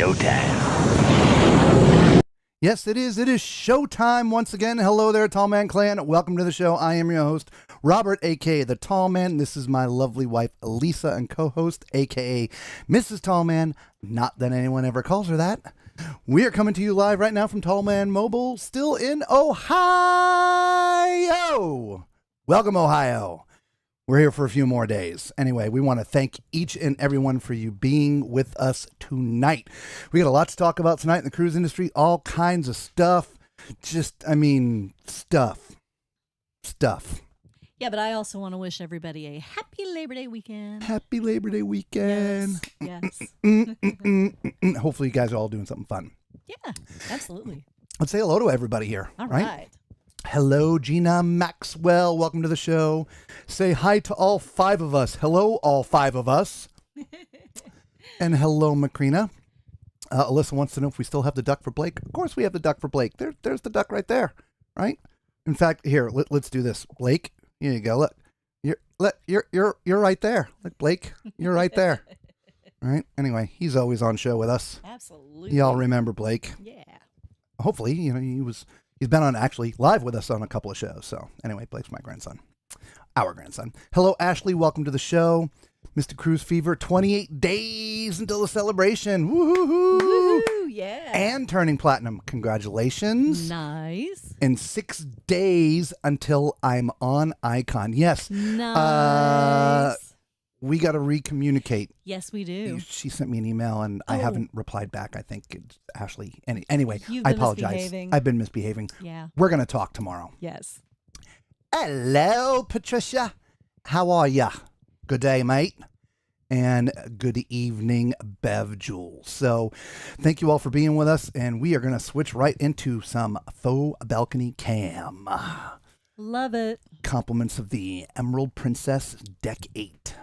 showtime. Yes, it is. It is showtime once again. Hello there, Tall Man Clan. Welcome to the show. I am your host, Robert, a.k.a. The Tall Man. This is my lovely wife, Lisa, and co-host, a.k.a. Mrs. Tall Man. Not that anyone ever calls her that. We are coming to you live right now from Tall Man Mobile, still in Ohio. Welcome, Ohio. We're here for a few more days. Anyway, we want to thank each and everyone for you being with us tonight. We got a lot to talk about tonight in the cruise industry, all kinds of stuff. Stuff. Yeah, but I also want to wish everybody a happy Labor Day weekend. Happy Labor Day weekend. Yes. Hopefully you guys are all doing something fun. Yeah, absolutely. Let's say hello to everybody here. All right. Hello, Gina Maxwell. Welcome to the show. Say hi to all five of us. Hello, all five of us. And hello, Macrina. Alyssa wants to know if we still have the duck for Blake. Of course we have the duck for Blake. There's the duck right there, right? In fact, here, let's do this. Blake, here you go. Look, you're right there. Look, Blake, you're right there. Right? Anyway, he's always on show with us. Absolutely. Y'all remember Blake? Yeah. Hopefully, he's been on actually live with us on a couple of shows. So anyway, Blake's my grandson. Our grandson. Hello, Ashley. Welcome to the show. Mr. Cruise Fever, 28 days until the celebration. Woohoo! Woohoo, yeah. And turning platinum. Congratulations. Nice. And 6 days until I'm on Icon. Yes. Nice. We got to recommunicate. Yes, we do. She sent me an email and I haven't replied back. I think it's Ashley. Anyway, I apologize. Misbehaving. I've been misbehaving. Yeah. We're going to talk tomorrow. Yes. Hello, Patricia. How are ya? Good day, mate. And good evening, Bev Jules. So thank you all for being with us. And we are going to switch right into some faux balcony cam. Love it. Compliments of the Emerald Princess Deck 8.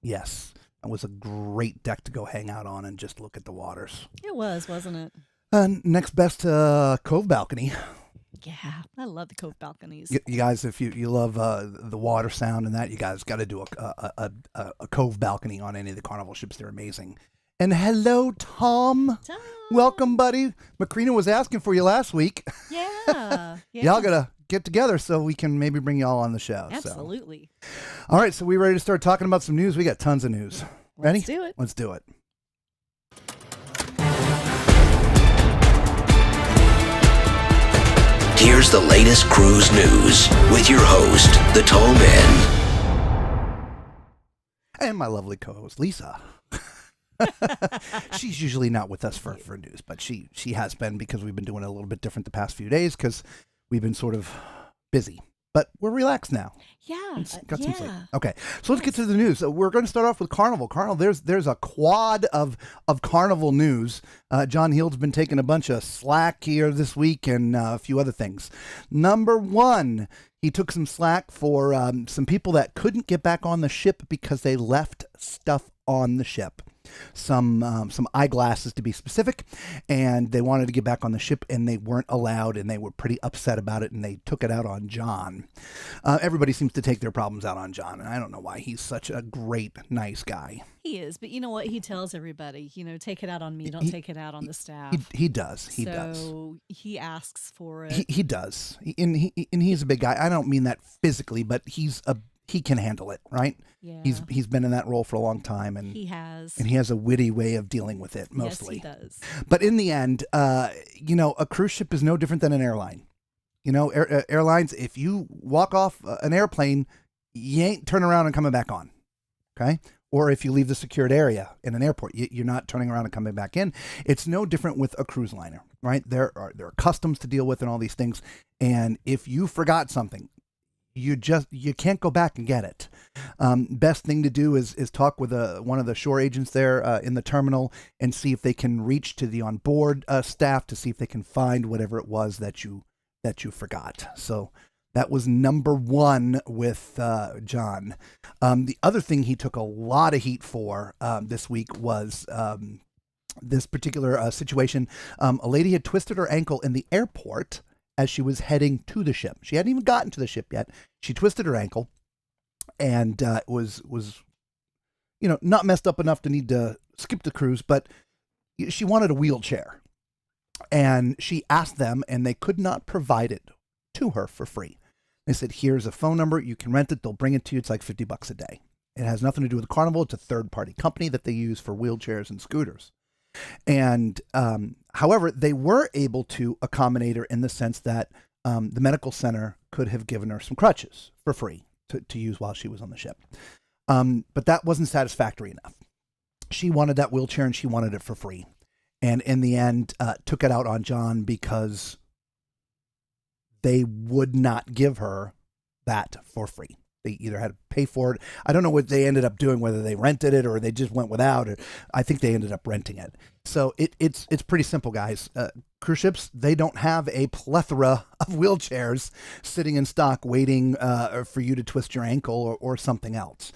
Yes, it was a great deck to go hang out on and just look at the waters. It was, wasn't it? Next best Cove balcony. Yeah, I love the Cove balconies. You guys, if you love the water sound and that, you guys got to do a Cove balcony on any of the Carnival ships. They're amazing. And hello, Tom. Welcome, buddy. Macrina was asking for you last week. Yeah. Y'all got to get together so we can maybe bring y'all on the show. Absolutely. So. All right, so we ready to start talking about some news? We got tons of news. Ready? Let's do it. Let's do it. Here's the latest cruise news with your host, the Tall Man. And my lovely co-host, Lisa. She's usually not with us for news, but she has been because we've been doing it a little bit different the past few days because we've been sort of busy. But we're relaxed now. Yeah. Got some sleep. Okay, so let's get to the news. We're going to start off with Carnival. Carnival, there's a quad of Carnival news. John Heald's been taking a bunch of slack here this week and a few other things. Number one, he took some slack for some people that couldn't get back on the ship because they left stuff on the ship. Some eyeglasses to be specific, and they wanted to get back on the ship and they weren't allowed, and they were pretty upset about it, and they took it out on John. Everybody seems to take their problems out on John, and I don't know why. He's such a great, nice guy. He is, but you know what? He tells everybody, take it out on me, don't take it out on the staff. He does. So he asks for it. He does. And he's a big guy. I don't mean that physically, but he can handle it, right? Yeah. He's been in that role for a long time, and he has. And he has a witty way of dealing with it, mostly. Yes, he does. But in the end, a cruise ship is no different than an airline. Airlines, if you walk off an airplane, you ain't turning around and coming back on, okay? Or if you leave the secured area in an airport, you're not turning around and coming back in. It's no different with a cruise liner, right? There are customs to deal with and all these things, and if you forgot something, you can't go back and get it. Best thing to do is talk with one of the shore agents there in the terminal and see if they can reach to the onboard staff to see if they can find whatever it was that you forgot. So that was number one with John. The other thing he took a lot of heat for this week was this particular situation. A lady had twisted her ankle in the airport as she was heading to the ship. She hadn't even gotten to the ship yet. She twisted her ankle and was not messed up enough to need to skip the cruise, but she wanted a wheelchair, and she asked them, and they could not provide it to her for free. They said, here's a phone number. You can rent it. They'll bring it to you. It's like $50 a day. It has nothing to do with Carnival. It's a third-party company that they use for wheelchairs and scooters. And however, they were able to accommodate her in the sense that the medical center could have given her some crutches for free to use while she was on the ship. But that wasn't satisfactory enough. She wanted that wheelchair, and she wanted it for free. And in the end, took it out on John because they would not give her that for free. They either had to pay for it. I don't know what they ended up doing, whether they rented it or they just went without it. I think they ended up renting it. So it's pretty simple, guys. Cruise ships, they don't have a plethora of wheelchairs sitting in stock waiting for you to twist your ankle or something else.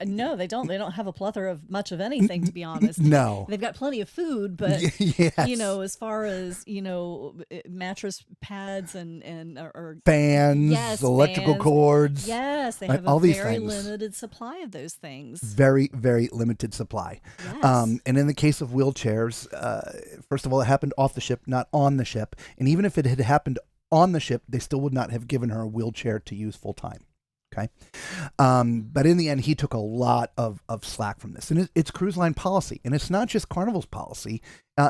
No, they don't. They don't have a plethora of much of anything, to be honest. No. They've got plenty of food, but Yes. as far as mattress pads or fans, yes, electrical fans. cords. Yes, they right, have all a these very things. limited supply of those things. Very, very limited supply. Yes. And in the case of wheelchairs, first of all, it happened off the ship, not on the ship. And even if it had happened on the ship, they still would not have given her a wheelchair to use full time. Okay. But in the end, he took a lot of slack from this. And it's cruise line policy. And it's not just Carnival's policy.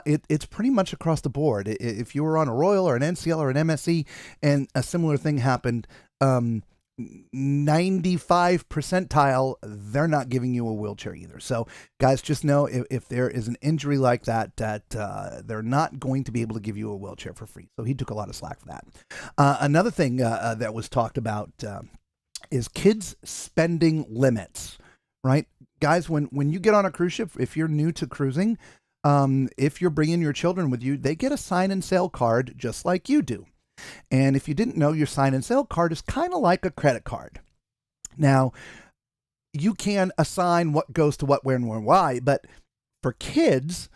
It's pretty much across the board. If you were on a Royal or an NCL or an MSC and a similar thing happened, 95 percentile, they're not giving you a wheelchair either. So guys, just know if there is an injury like that, they're not going to be able to give you a wheelchair for free. So he took a lot of slack for that. Another thing that was talked about is kids spending limits, right? Guys, when you get on a cruise ship, if you're new to cruising, if you're bringing your children with you, they get a sign and sale card just like you do. And if you didn't know, your sign and sale card is kind of like a credit card. Now, you can assign what goes to what, where, and why, but for kids,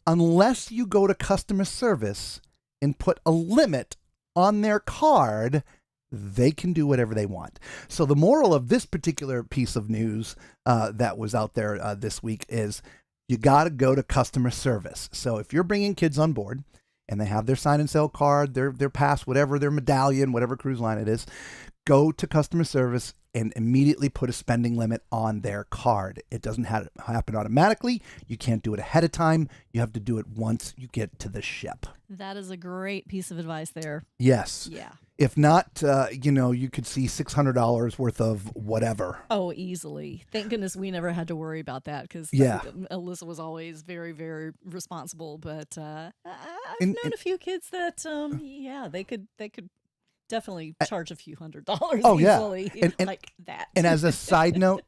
unless you go to customer service and put a limit on their card, they can do whatever they want. So the moral of this particular piece of news that was out there this week is you got to go to customer service. So if you're bringing kids on board and they have their sign and sale card, their pass, whatever, their medallion, whatever cruise line it is, go to customer service and immediately put a spending limit on their card. It doesn't happen automatically. You can't do it ahead of time. You have to do it once you get to the ship. That is a great piece of advice there. Yes. Yeah. If not, you could see $600 worth of whatever. Oh, easily. Thank goodness we never had to worry about that because Alyssa was always very, very responsible. But I've known a few kids that, they could definitely charge a few $100s easily, like that. And as a side note,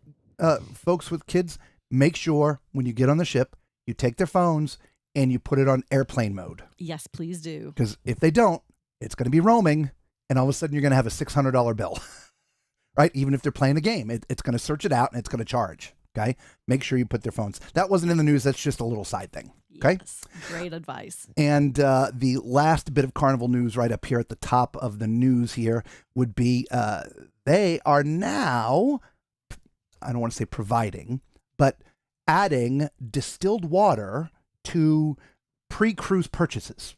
folks with kids, make sure when you get on the ship, you take their phones and you put it on airplane mode. Yes, please do. Because if they don't, it's going to be roaming. And all of a sudden, you're going to have a $600 bill, right? Even if they're playing a game, it's going to search it out and it's going to charge, okay? Make sure you put their phones. That wasn't in the news. That's just a little side thing, okay? Yes, great advice. And the last bit of Carnival news right up here at the top of the news here would be they are now, I don't want to say providing, but adding distilled water to pre-cruise purchases.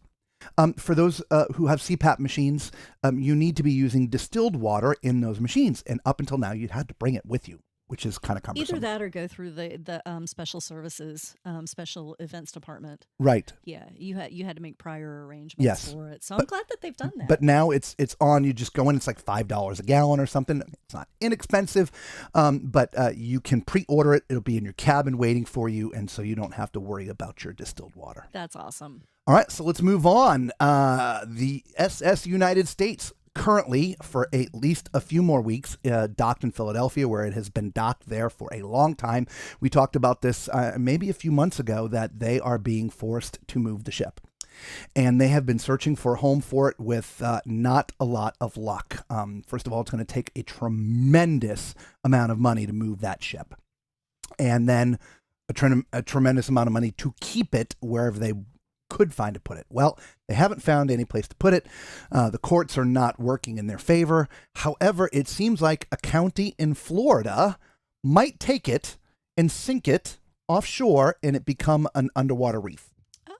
For those who have CPAP machines, you need to be using distilled water in those machines. And up until now, you'd had to bring it with you, which is kind of cumbersome. Either that or go through the special services, special events department. Right. Yeah, you had to make prior arrangements for it. So I'm glad that they've done that. But now it's on. You just go in. It's like $5 a gallon or something. It's not inexpensive, but you can pre-order it. It'll be in your cabin waiting for you, and so you don't have to worry about your distilled water. That's awesome. All right, so let's move on. The SS United States currently, for at least a few more weeks, docked in Philadelphia, where it has been docked there for a long time. We talked about this maybe a few months ago, that they are being forced to move the ship. And they have been searching for a home for it with not a lot of luck. First of all, it's going to take a tremendous amount of money to move that ship. And then a tremendous amount of money to keep it wherever they could find to put it. Well, they haven't found any place to put it. The courts are not working in their favor. However, it seems like a county in Florida might take it and sink it offshore and it become an underwater reef.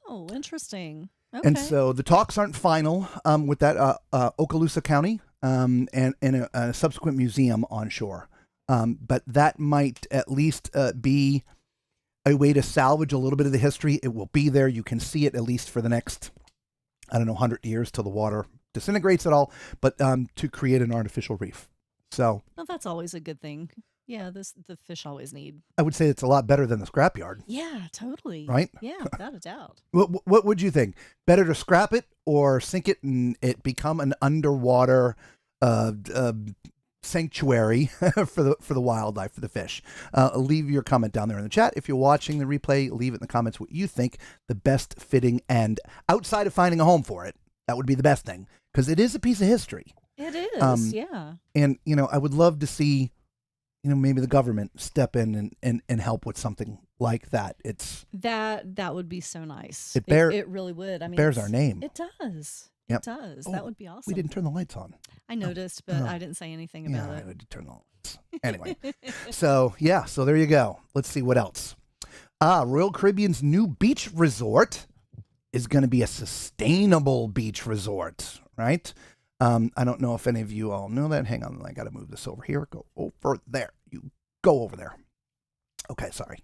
Oh, interesting. Okay. And so the talks aren't final with that Okaloosa County and a subsequent museum on shore. But that might at least be a way to salvage a little bit of the history. It will be there. You can see it at least for the next, 100 years till the water disintegrates at all, but to create an artificial reef. So, well, that's always a good thing. Yeah, the fish always need. I would say it's a lot better than the scrapyard. Yeah, totally. Right? Yeah, without a doubt. What would you think? Better to scrap it or sink it and it become an underwater sanctuary for the wildlife, for the fish? Leave your comment down there in the chat. If you're watching the replay, leave it in the comments what you think the best fitting end outside of finding a home for it. That would be the best thing because it is a piece of history. It is, yeah. And, I would love to see, maybe the government step in and help with something like that. It's that would be so nice. It really would. I mean, bears our name. It does. Yep. It does. Oh, that would be awesome. We didn't turn the lights on. I noticed, but I didn't say anything about it. I had to turn the lights. Anyway, so there you go. Let's see what else. Royal Caribbean's new beach resort is going to be a sustainable beach resort, right? I don't know if any of you all know that. Hang on, I got to move this over here. Go over there. You go over there. Okay, sorry.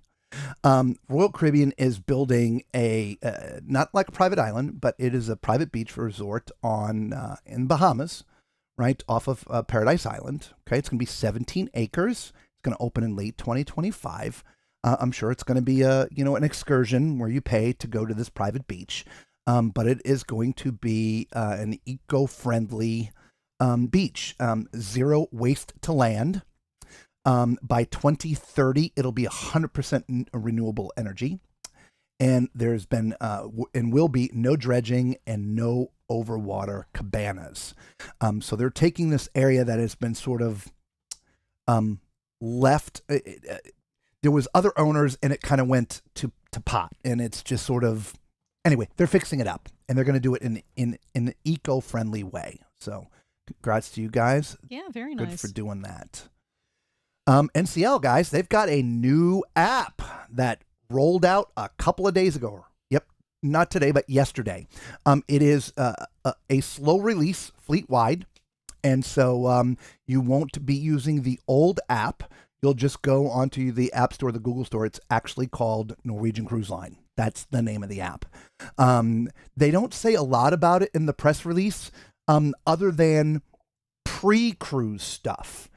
Royal Caribbean is building a not like a private island, but it is a private beach resort in Bahamas, right off of Paradise Island. Okay, it's going to be 17 acres. It's going to open in late 2025. I'm sure it's going to be an excursion where you pay to go to this private beach. But it is going to be an eco-friendly beach, zero waste to land. By 2030, it'll be 100% renewable energy. And there's been and will be no dredging and no overwater cabanas. So they're taking this area that has been sort of left. There was other owners and it kind of went to pot. And it's just sort of... Anyway, they're fixing it up, and they're going to do it in an eco-friendly way. So, congrats to you guys. Yeah, very nice. Good for doing that. NCL, guys, they've got a new app that rolled out a couple of days ago. Yep, not today, but yesterday. It is a slow release fleet-wide, and so you won't be using the old app. You'll just go onto the App Store, the Google Store. It's actually called Norwegian Cruise Line. That's the name of the app. They don't say a lot about it in the press release, other than pre-cruise stuff.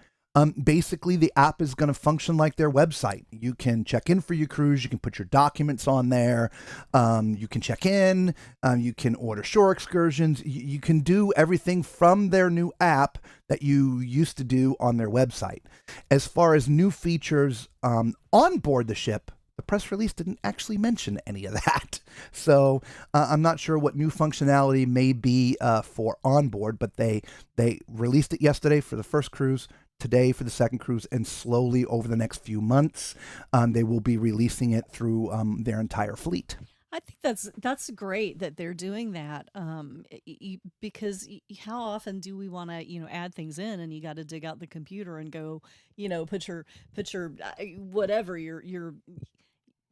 Basically, the app is going to function like their website. You can check in for your cruise. You can put your documents on there. You can check in. You can order shore excursions. You can do everything from their new app that you used to do on their website. As far as new features on board the ship, the press release didn't actually mention any of that. So I'm not sure what new functionality may be for onboard, but they released it yesterday for the first cruise, today for the second cruise, and slowly over the next few months, they will be releasing it through their entire fleet. I think that's great that they're doing that, because how often do we want to add things in and you got to dig out the computer and go put your whatever your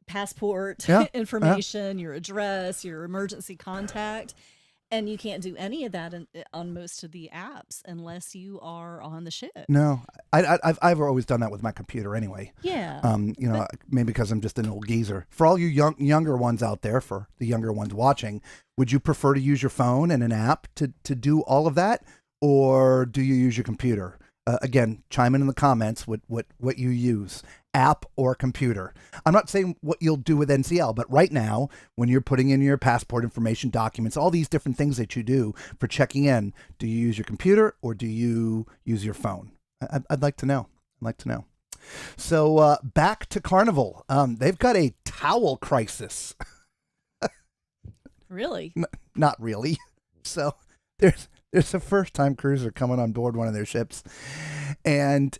passport information, your address, your emergency contact, and you can't do any of that on most of the apps unless you are on the ship. No, I've always done that with my computer anyway. Yeah. Maybe because I'm just an old geezer. For all you younger ones out there, for the younger ones watching, would you prefer to use your phone and an app to do all of that, or do you use your computer? Again, chime in the comments what you use, app or computer. I'm not saying what you'll do with NCL, but right now, when you're putting in your passport information, documents, all these different things that you do for checking in, do you use your computer or do you use your phone? I'd like to know. So back to Carnival. They've got a towel crisis. Really? Not really. So there's a first-time cruiser coming on board one of their ships, and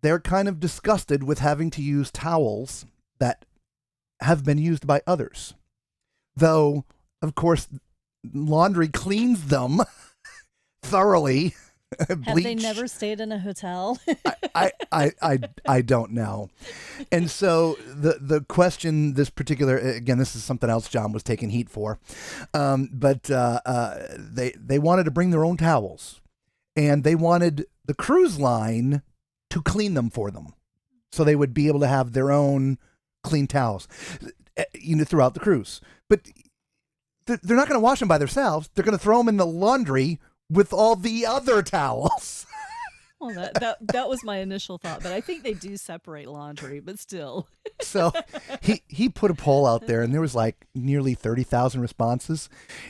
they're kind of disgusted with having to use towels that have been used by others. Though, of course, laundry cleans them thoroughly, Have they never stayed in a hotel? I don't know. And so the question, this particular, again, this is something else John was taking heat for, but they wanted to bring their own towels, and they wanted the cruise line to clean them for them, so they would be able to have their own clean towels, throughout the cruise. But they're not going to wash them by themselves. They're going to throw them in the laundry with all the other towels. Well, that was my initial thought, but I think they do separate laundry, but still. So he put a poll out there, and there was like nearly 30,000 responses,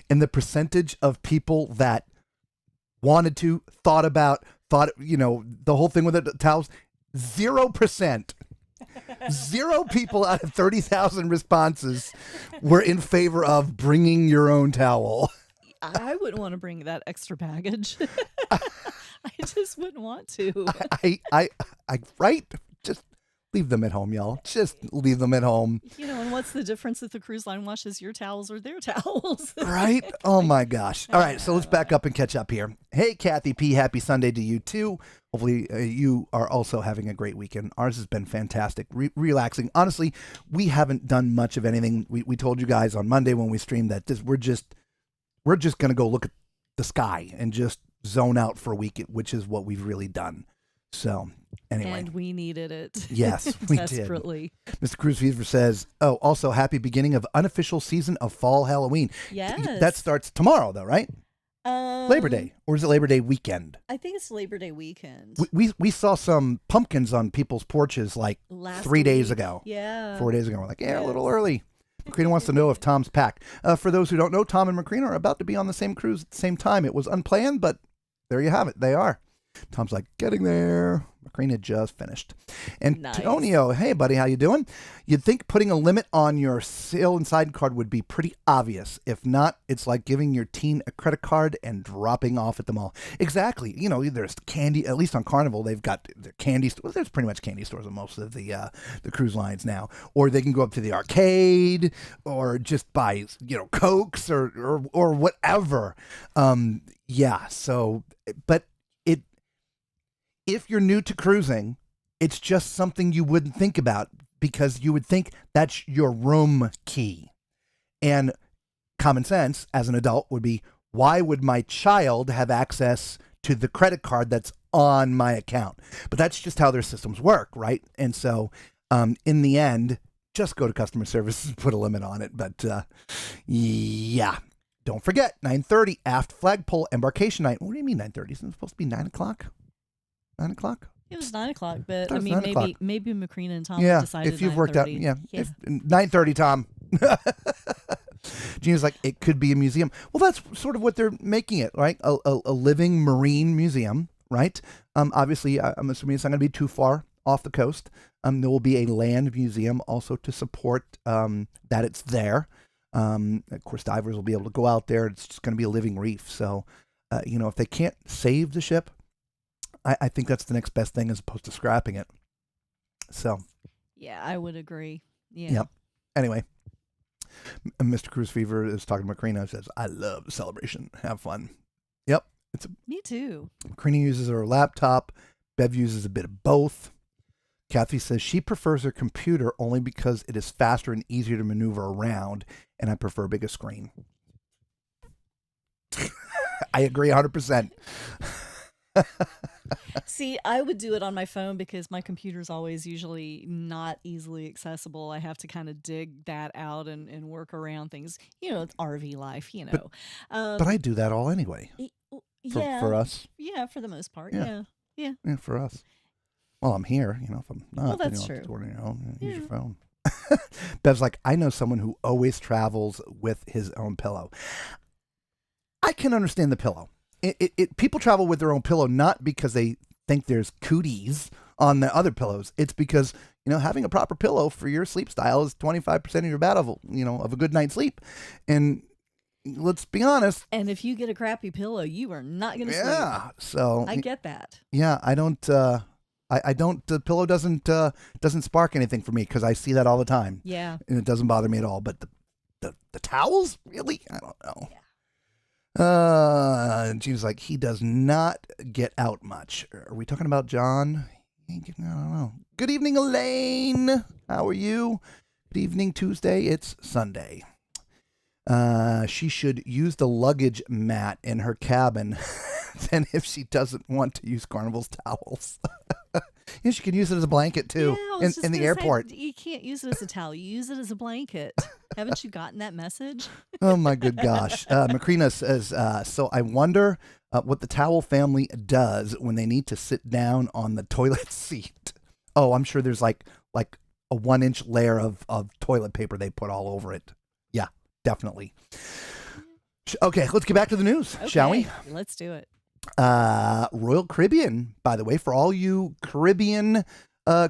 and the percentage of people that wanted to, thought, the whole thing with the towels, 0%. 0 people out of 30,000 responses were in favor of bringing your own towel. I wouldn't want to bring that extra baggage. I just wouldn't want to. I right? Just leave them at home, y'all. Just leave them at home. And what's the difference if the cruise line washes your towels or their towels? Right? Oh my gosh. All right, so let's back up and catch up here. Hey, Kathy P, happy Sunday to you too. Hopefully you are also having a great weekend. Ours has been fantastic, relaxing. Honestly, we haven't done much of anything. We told you guys on Monday when we streamed that we're just going to go look at the sky and just zone out for a week, which is what we've really done. So anyway. And we needed it. Yes, we desperately. did. Mr. Cruise Fever says, also happy beginning of unofficial season of Fall Halloween. Yes. That starts tomorrow though, right? Labor Day. Or is it Labor Day weekend? I think it's Labor Day weekend. We saw some pumpkins on people's porches like Last 3 days week. ago. Yeah. 4 days ago. We're like, a little early. Macrina wants to know if Tom's packed. For those who don't know, Tom and Macrina are about to be on the same cruise at the same time. It was unplanned, but there you have it. They are. Tom's like, getting there. Macrina just finished. Antonio, hey, buddy, how you doing? You'd think putting a limit on your sail and side card would be pretty obvious. If not, it's like giving your teen a credit card and dropping off at the mall. Exactly. There's candy, at least on Carnival, they've got their candy stores. There's pretty much candy stores on most of the cruise lines now. Or they can go up to the arcade or just buy, Cokes or whatever. Yeah, so, but if you're new to cruising, it's just something you wouldn't think about because you would think that's your room key. And common sense as an adult would be, why would my child have access to the credit card that's on my account? But that's just how their systems work, right? And so in the end, just go to customer service and put a limit on it. But yeah. Don't forget, 9:30, aft flagpole embarkation night. What do you mean 9:30? Isn't it supposed to be 9 o'clock? 9 o'clock? It was 9 o'clock, but I It was mean, 9 o'clock. maybe Macrina and Tom decided if you've worked out, 9:30. yeah. 9:30, Tom. Gina's like, it could be a museum. Well, that's sort of what they're making it, right? A living marine museum, right? Obviously, I'm assuming it's not going to be too far off the coast. There will be a land museum also to support that it's there. Of course, divers will be able to go out there. It's just going to be a living reef. So, if they can't save the ship, I think that's the next best thing as opposed to scrapping it. So. Yeah, I would agree. Yeah. Yep. Anyway, Mr. Cruise Fever is talking to Macrina and says, I love the celebration. Have fun. Yep. Me too. Macrina uses her laptop. Bev uses a bit of both. Kathy says she prefers her computer only because it is faster and easier to maneuver around, and I prefer a bigger screen. I agree 100%. See, I would do it on my phone because my computer's always usually not easily accessible. I have to kind of dig that out and work around things. It's RV life, But I do that all anyway. For us. Yeah, for the most part. Yeah. Yeah. Yeah, for us. Well, I'm here. If I'm not, well, that's then true. Use your phone. Bev's like, I know someone who always travels with his own pillow. I can understand the pillow. People travel with their own pillow not because they think there's cooties on the other pillows. It's because, having a proper pillow for your sleep style is 25% of your battle, of a good night's sleep. And let's be honest. And if you get a crappy pillow, you are not going to sleep. Yeah. So I get that. Yeah, I don't. I don't. The pillow doesn't spark anything for me because I see that all the time. Yeah. And it doesn't bother me at all. But the towels, really, I don't know. Yeah. Gene's like, he does not get out much. Are we talking about John? I don't know. Good evening, Elaine. How are you? Good evening, Tuesday. It's Sunday. She should use the luggage mat in her cabin than if she doesn't want to use Carnival's towels. Yeah, she can use it as a blanket too in the airport. You can't use it as a towel. You use it as a blanket. Haven't you gotten that message? Oh my good gosh. Macrina says, so I wonder what the towel family does when they need to sit down on the toilet seat. Oh, I'm sure there's like a 1-inch layer of toilet paper they put all over it. Yeah, definitely. Okay, let's get back to the news, shall we? Let's do it. Royal Caribbean, by the way, for all you Caribbean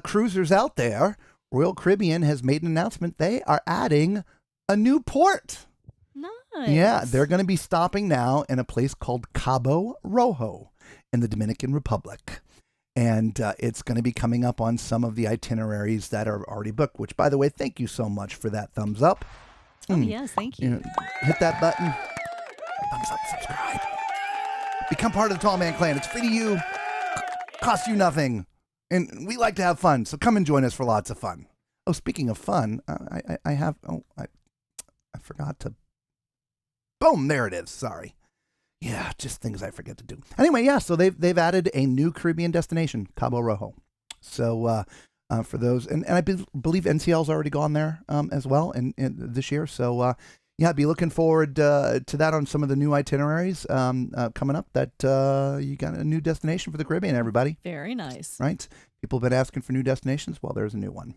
cruisers out there, Royal Caribbean has made an announcement. They are adding a new port. Nice. Yeah, they're going to be stopping now in a place called Cabo Rojo in the Dominican Republic. And it's going to be coming up on some of the itineraries that are already booked, which, by the way, thank you so much for that thumbs up. Oh, yes, thank you. Hit that button. Thumbs up, subscribe. Become part of the Tall Man Clan. It's free to you. Costs you nothing. And we like to have fun, so come and join us for lots of fun. Oh, speaking of fun, I forgot to... Boom, there it is. Sorry. Yeah, just things I forget to do. Anyway, yeah, so they've added a new Caribbean destination, Cabo Rojo. So for those, and I believe NCL's already gone there as well in this year. So yeah, be looking forward to that on some of the new itineraries coming up. That you got a new destination for the Caribbean, everybody. Very nice. Right? People have been asking for new destinations. Well, there's a new one.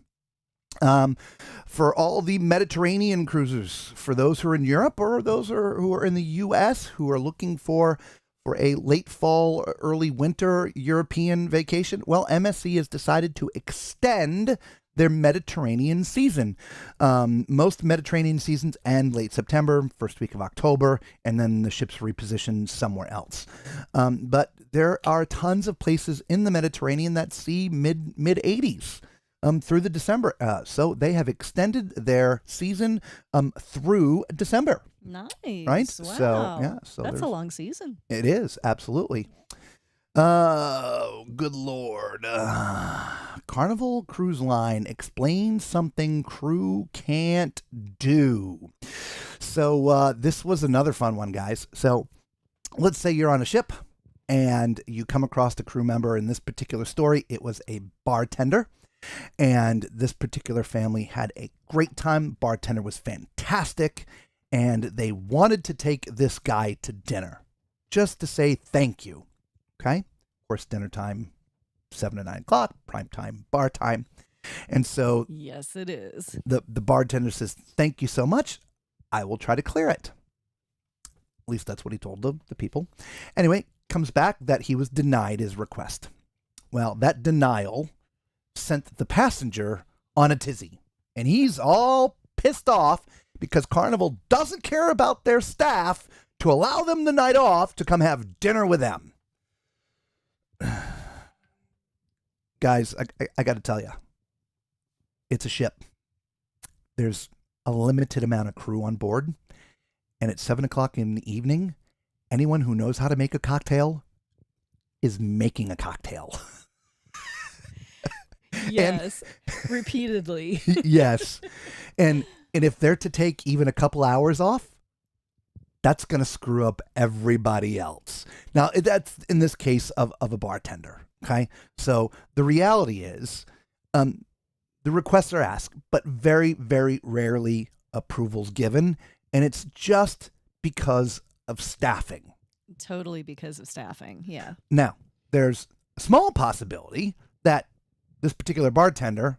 For all the Mediterranean cruisers, for those who are in Europe or those who are in the U.S. who are looking for a late fall, early winter European vacation, well, MSC has decided to extend their Mediterranean season. Most Mediterranean seasons end late September, first week of October, and then the ships reposition somewhere else. But there are tons of places in the Mediterranean that see mid 80s. Through the December. So they have extended their season through December. Nice. Right? Wow. So, yeah. So that's a long season. It is, absolutely. Good Lord. Carnival Cruise Line explains something crew can't do. So this was another fun one, guys. So let's say you're on a ship and you come across a crew member. In this particular story, it was a bartender. And this particular family had a great time. Bartender was fantastic. And they wanted to take this guy to dinner just to say thank you. Okay? Of course, dinner time, 7 to 9 o'clock, prime time, bar time. And so... Yes, it is. The bartender says, thank you so much. I will try to clear it. At least that's what he told the people. Anyway, comes back that he was denied his request. Well, that denial sent the passenger on a tizzy. And he's all pissed off because Carnival doesn't care about their staff to allow them the night off to come have dinner with them. Guys, I got to tell you, it's a ship. There's a limited amount of crew on board. And at 7 o'clock in the evening, anyone who knows how to make a cocktail is making a cocktail. Yes, repeatedly. Yes. And if they're to take even a couple hours off, that's going to screw up everybody else. Now, that's in this case of a bartender. Okay. So the reality is the requests are asked, but very, very rarely approvals given. And it's just because of staffing. Totally because of staffing. Yeah. Now, there's a small possibility that this particular bartender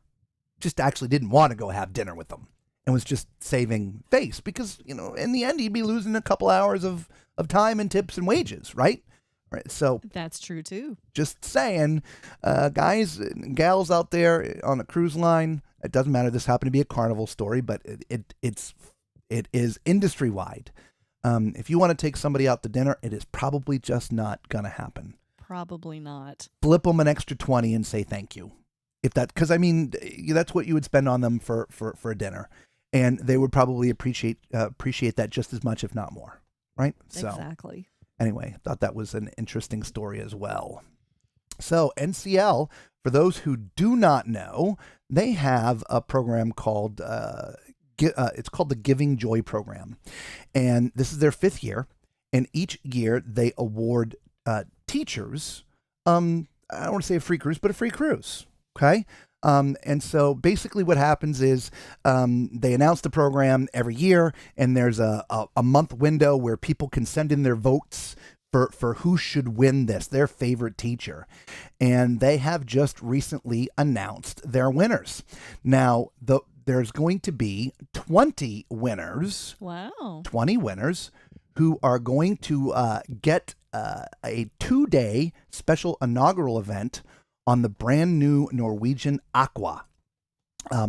just actually didn't want to go have dinner with them and was just saving face because, in the end, he'd be losing a couple hours of time and tips and wages, right? Right. So that's true, too. Just saying, guys and gals out there on a cruise line, it doesn't matter. This happened to be a Carnival story, but it is industry wide. If you want to take somebody out to dinner, it is probably just not going to happen. Probably not. Flip them an extra 20 and say thank you. Because that's what you would spend on them for a dinner, and they would probably appreciate that just as much, if not more. right? So Exactly. anyway, I thought that was an interesting story as well. So NCL, for those who do not know, they have a program called it's called the Giving Joy Program, and this is their 5th year. And each year they award teachers, I don't want to say a free cruise, but a free cruise. Okay. And so basically what happens is they announce the program every year, and there's a month window where people can send in their votes for who should win this, their favorite teacher. And they have just recently announced their winners. Now, there's going to be 20 winners. Wow. 20 winners who are going to get a 2-day special inaugural event on the brand new Norwegian Aqua,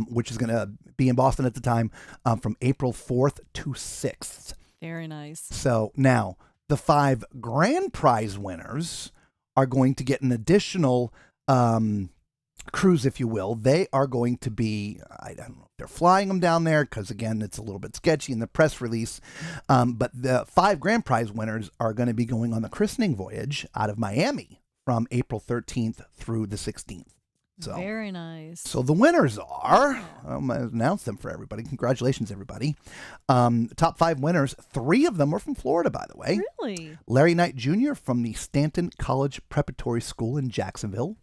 which is going to be in Boston at the time from April 4th to 6th. Very nice. So now the 5 grand prize winners are going to get an additional cruise, if you will. They are going to be, I don't know if they're flying them down there because, again, it's a little bit sketchy in the press release. But the 5 grand prize winners are going to be going on the christening voyage out of Miami from April 13th through the 16th. So very nice. So the winners are, I announced them for everybody. Congratulations, everybody. Top 5 winners, 3 of them are from Florida, by the way. Really? Larry Knight Jr. from the Stanton College Preparatory School in Jacksonville.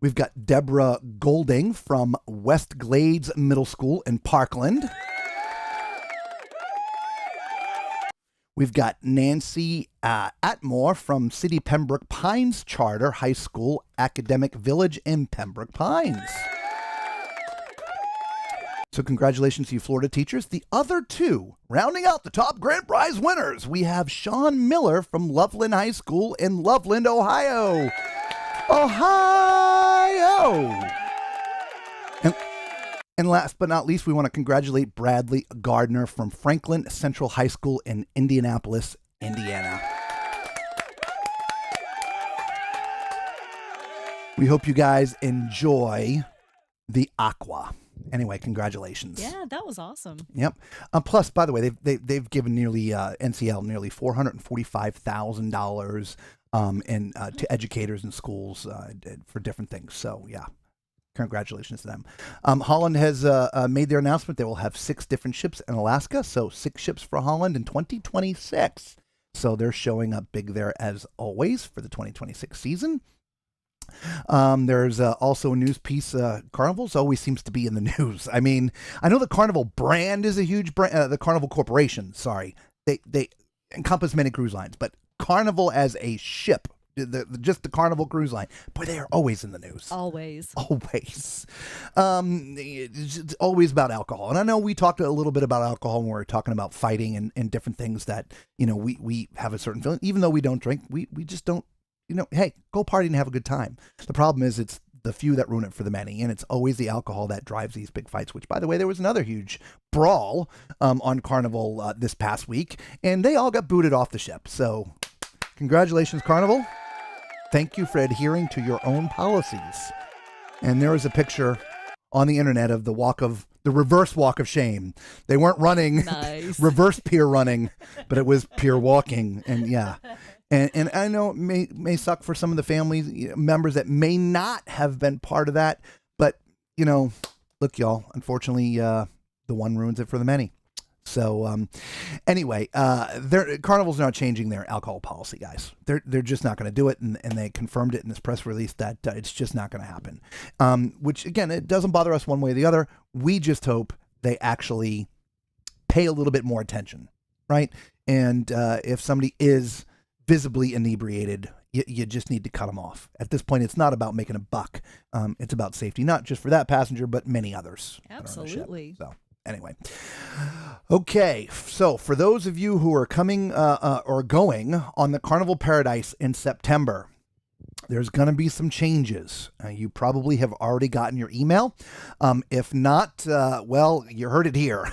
We've got Deborah Golding from West Glades Middle School in Parkland. We've got Nancy Atmore from City Pembroke Pines Charter High School Academic Village in Pembroke Pines. So congratulations to you Florida teachers. The other 2, rounding out the top grand prize winners, we have Sean Miller from Loveland High School in Loveland, Ohio. And last but not least, we want to congratulate Bradley Gardner from Franklin Central High School in Indianapolis, Indiana. We hope you guys enjoy the Aqua. Anyway, congratulations. Yeah, that was awesome. Yep. Plus, by the way, they've given nearly NCL nearly $445,000 to educators and schools for different things. So yeah. Congratulations to them. Holland has made their announcement. They will have 6 different ships in Alaska, so 6 ships for Holland in 2026. So they're showing up big there as always for the 2026 season. There's also a news piece. Carnival's always seems to be in the news. I mean, I know the Carnival brand is a huge brand. The Carnival Corporation, sorry, they encompass many cruise lines, but Carnival as a ship. Just the Carnival cruise line. Boy, they are always in the news. Always. It's always about alcohol. And I know we talked a little bit about alcohol when we were talking about fighting and different things that, we have a certain feeling. Even though we don't drink, we just don't, hey, go party and have a good time. The problem is it's the few that ruin it for the many. And it's always the alcohol that drives these big fights, which, by the way, there was another huge brawl on Carnival this past week. And they all got booted off the ship. So congratulations, Carnival. Thank you for adhering to your own policies. And there is a picture on the internet of the reverse walk of shame. They weren't running, nice. Reverse pier running, but it was pier walking. And yeah. And I know it may suck for some of the family members that may not have been part of that. But, look, y'all, unfortunately, the one ruins it for the many. So anyway, Carnival's not changing their alcohol policy, guys. They're just not going to do it, and they confirmed it in this press release that it's just not going to happen. Which, again, it doesn't bother us one way or the other. We just hope they actually pay a little bit more attention, right? And if somebody is visibly inebriated, you just need to cut them off. At this point, it's not about making a buck. It's about safety, not just for that passenger, but many others. Absolutely. So. Anyway, okay, so for those of you who are coming or going on the Carnival Paradise in September, there's going to be some changes. You probably have already gotten your email. If not, well, you heard it here.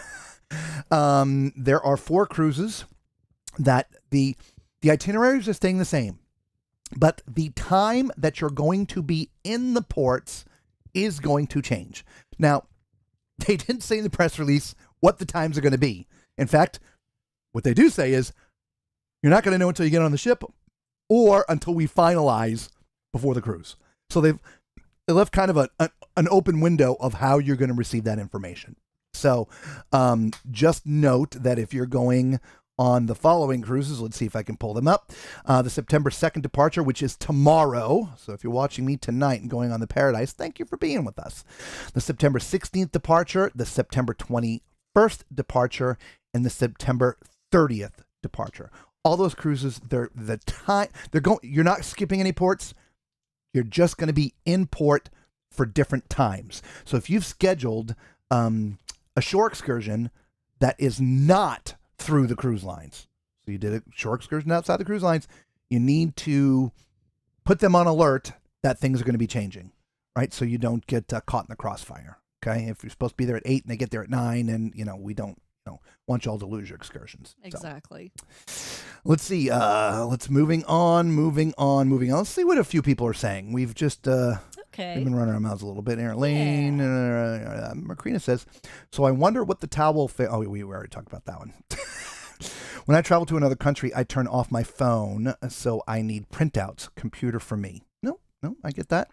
There are 4 cruises that the itineraries are staying the same, but the time that you're going to be in the ports is going to change. Now, they didn't say in the press release what the times are going to be. In fact, what they do say is you're not going to know until you get on the ship or until we finalize before the cruise. So they left kind of an open window of how you're going to receive that information. So just note that if you're going on the following cruises, let's see if I can pull them up. The September 2nd departure, which is tomorrow. So if you're watching me tonight and going on the Paradise, thank you for being with us. The September 16th departure, the September 21st departure, and the September 30th departure. All those cruises, you're not skipping any ports. You're just going to be in port for different times. So if you've scheduled a shore excursion that is not through the cruise lines, so you did a shore excursion outside the cruise lines, you need to put them on alert that things are going to be changing, right? So you don't get caught in the crossfire. Okay, if you're supposed to be there at 8 and they get there at 9, and we don't want you all to lose your excursions. Exactly. So, let's see. Let's moving on. Let's see what a few people are saying. We've just we've been running our mouths a little bit. Elaine, Macrina says, so I wonder what the towel. We already talked about that one. When I travel to another country, I turn off my phone, so I need printouts. Computer for me. No, I get that.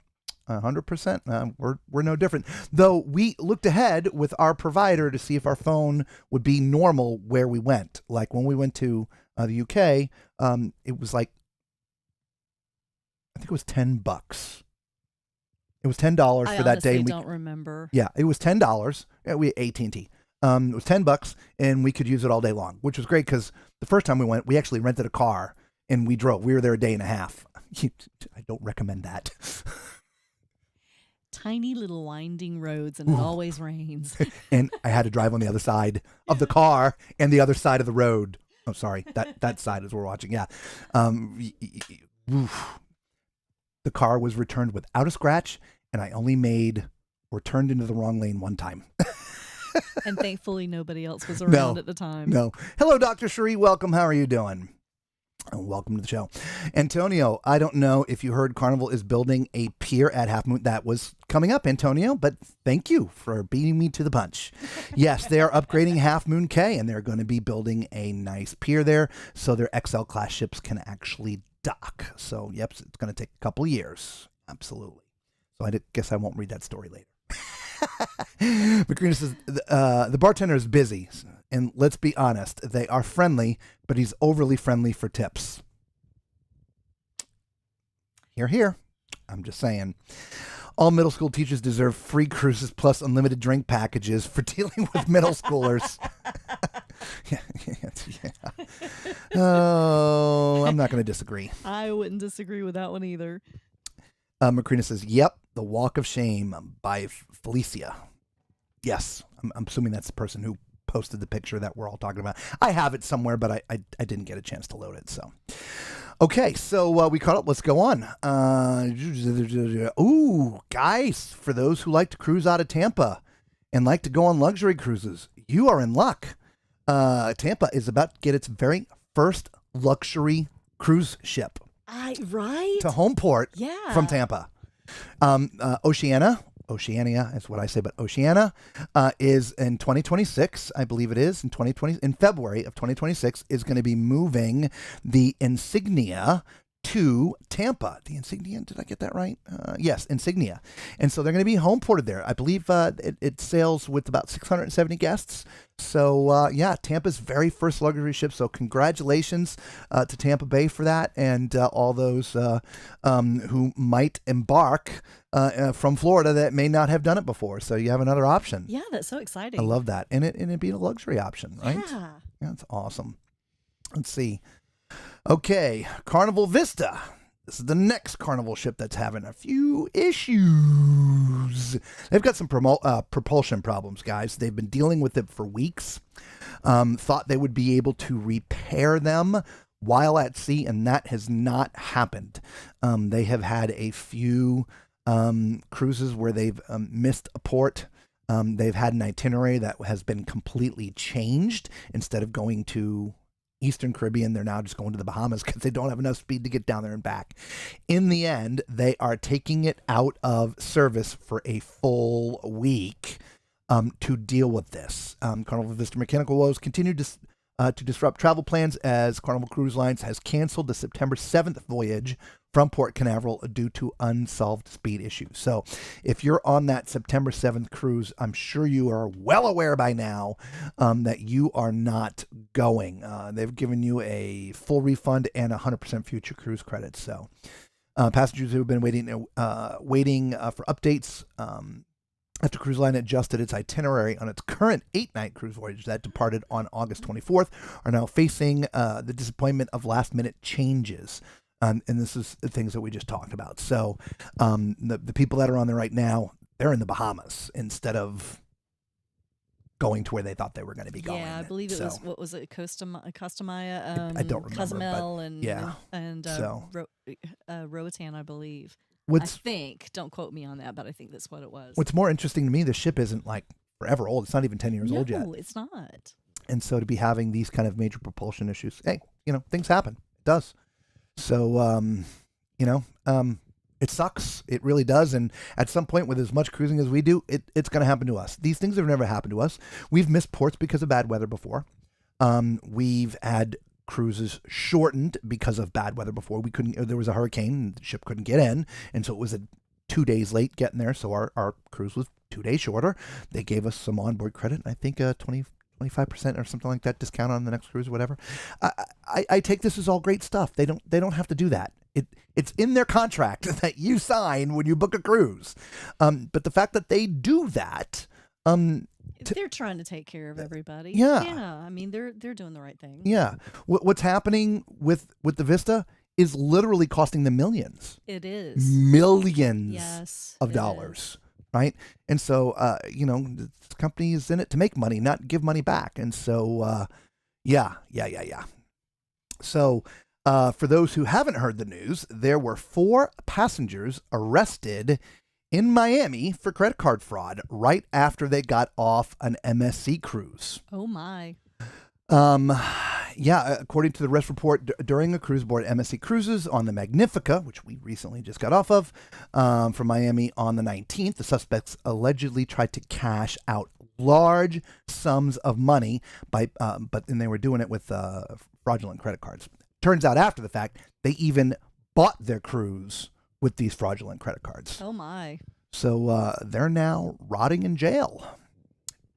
100%. We're no different. Though we looked ahead with our provider to see if our phone would be normal where we went. Like when we went to the UK, it was like, I think it was $10. It was $10 for that day. I don't remember. Yeah, it was $10. Yeah, we had AT&T. It was $10, and we could use it all day long, which was great because the first time we went, we actually rented a car and we drove. We were there a day and a half. I don't recommend that. Tiny little winding roads, and it always rains. And I had to drive on the other side of the car and the other side of the road. Oh, sorry, that side is we're watching. Yeah, the car was returned without a scratch, and I only turned into the wrong lane one time. And thankfully, nobody else was around at the time. No. Hello, Dr. Cherie. Welcome. How are you doing? Welcome to the show. Antonio, I don't know if you heard Carnival is building a pier at Half Moon. That was coming up, Antonio, but thank you for beating me to the punch. Yes, they are upgrading Half Moon Cay, and they're going to be building a nice pier there so their XL class ships can actually dock. So, yep, it's going to take a couple years. Absolutely. So I guess I won't read that story later. Macrina says, the bartender is busy. And let's be honest, they are friendly, but he's overly friendly for tips. Hear. I'm just saying. All middle school teachers deserve free cruises plus unlimited drink packages for dealing with middle schoolers. Yeah. Oh, I'm not going to disagree. I wouldn't disagree with that one either. Macrina says, yep, The Walk of Shame by Felicia. Yes, I'm assuming that's the person who posted the picture that we're all talking about. I have it somewhere, but I didn't get a chance to load it. So, okay, so we caught up. Let's go on. Ooh, guys, for those who like to cruise out of Tampa and like to go on luxury cruises, you are in luck. Tampa is about to get its very first luxury cruise ship. Right? To home port from Tampa. Oceania is what I say, but Oceania is in 2026, I believe it is, in February of 2026, is going to be moving the Insignia to Tampa. The Insignia, did I get that right? Yes, Insignia. And so they're going to be home ported there. I believe it sails with about 670 guests. So, Tampa's very first luxury ship. So congratulations to Tampa Bay for that, and all those who might embark from Florida that may not have done it before. So you have another option. Yeah, that's so exciting. I love that. And it being a luxury option, right? Yeah. That's awesome. Let's see. Okay, Carnival Vista. This is the next Carnival ship that's having a few issues. They've got some propulsion problems, guys. They've been dealing with it for weeks. Thought they would be able to repair them while at sea, and that has not happened. They have had a few cruises where they've missed a port. They've had an itinerary that has been completely changed. Instead of going to Eastern Caribbean, they're now just going to the Bahamas because they don't have enough speed to get down there and back. In the end, they are taking it out of service for a full week. to deal with this. Carnival Vista mechanical woes continue to disrupt travel plans as Carnival Cruise Lines has canceled the September 7th voyage from Port Canaveral due to unsolved speed issues. So if you're on that September 7th cruise, I'm sure you are well aware by now that you are not going. They've given you a full refund and 100% future cruise credits. So passengers who have been waiting for updates after Cruise Line adjusted its itinerary on its current 8-night cruise voyage that departed on August 24th are now facing the disappointment of last-minute changes. And this is the things that we just talked about. So the people that are on there right now, they're in the Bahamas instead of going to where they thought they were going to be going. Yeah, I believe it was, what was it, Costa Maya? I don't remember. Cozumel and Roatan, I believe. I think, don't quote me on that, but I think that's what it was. What's more interesting to me, the ship isn't like forever old. It's not even 10 years old yet. No, it's not. And so to be having these kind of major propulsion issues, hey, things happen. It does. So, it sucks. It really does. And at some point with as much cruising as we do, it's going to happen to us. These things have never happened to us. We've missed ports because of bad weather before. We've had cruises shortened because of bad weather before. There was a hurricane and the ship couldn't get in. And so it was 2 days late getting there. So our cruise was 2 days shorter. They gave us some onboard credit. I think 25% or something like that discount on the next cruise or whatever. I take this as all great stuff. They don't have to do that. It's in their contract that you sign when you book a cruise. But the fact that they do that, they're trying to take care of everybody. Yeah. I mean, they're doing the right thing. Yeah. What's happening with the Vista is literally costing them millions. It is. Millions of dollars. Right. And so, the company is in it to make money, not give money back. And so, yeah. So, for those who haven't heard the news, there were 4 passengers arrested in Miami for credit card fraud right after they got off an MSC cruise. Oh, my. According to the arrest report, during a cruise aboard MSC Cruises on the Magnifica, which we recently just got off of, from Miami on the 19th, the suspects allegedly tried to cash out large sums of money but they were doing it with fraudulent credit cards. Turns out after the fact, they even bought their cruise with these fraudulent credit cards. Oh, my. So they're now rotting in jail.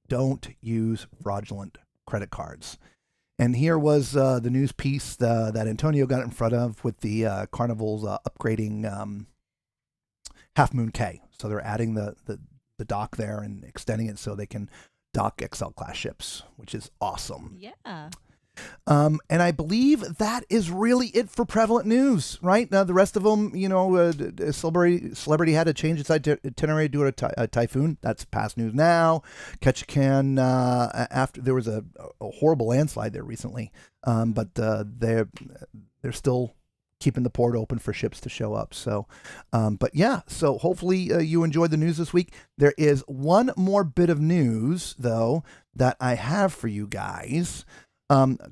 Don't use fraudulent credit cards. And here was the news piece that Antonio got in front of with the Carnival's upgrading Half Moon Cay. So they're adding the dock there and extending it so they can dock XL class ships, which is awesome. Yeah. And I believe that is really it for prevalent news, right? Now, the rest of them, Celebrity had to change its itinerary due to a typhoon. That's past news now. Ketchikan, after there was a horrible landslide there recently, but they're still keeping the port open for ships to show up. So, so hopefully you enjoyed the news this week. There is one more bit of news, though, that I have for you guys.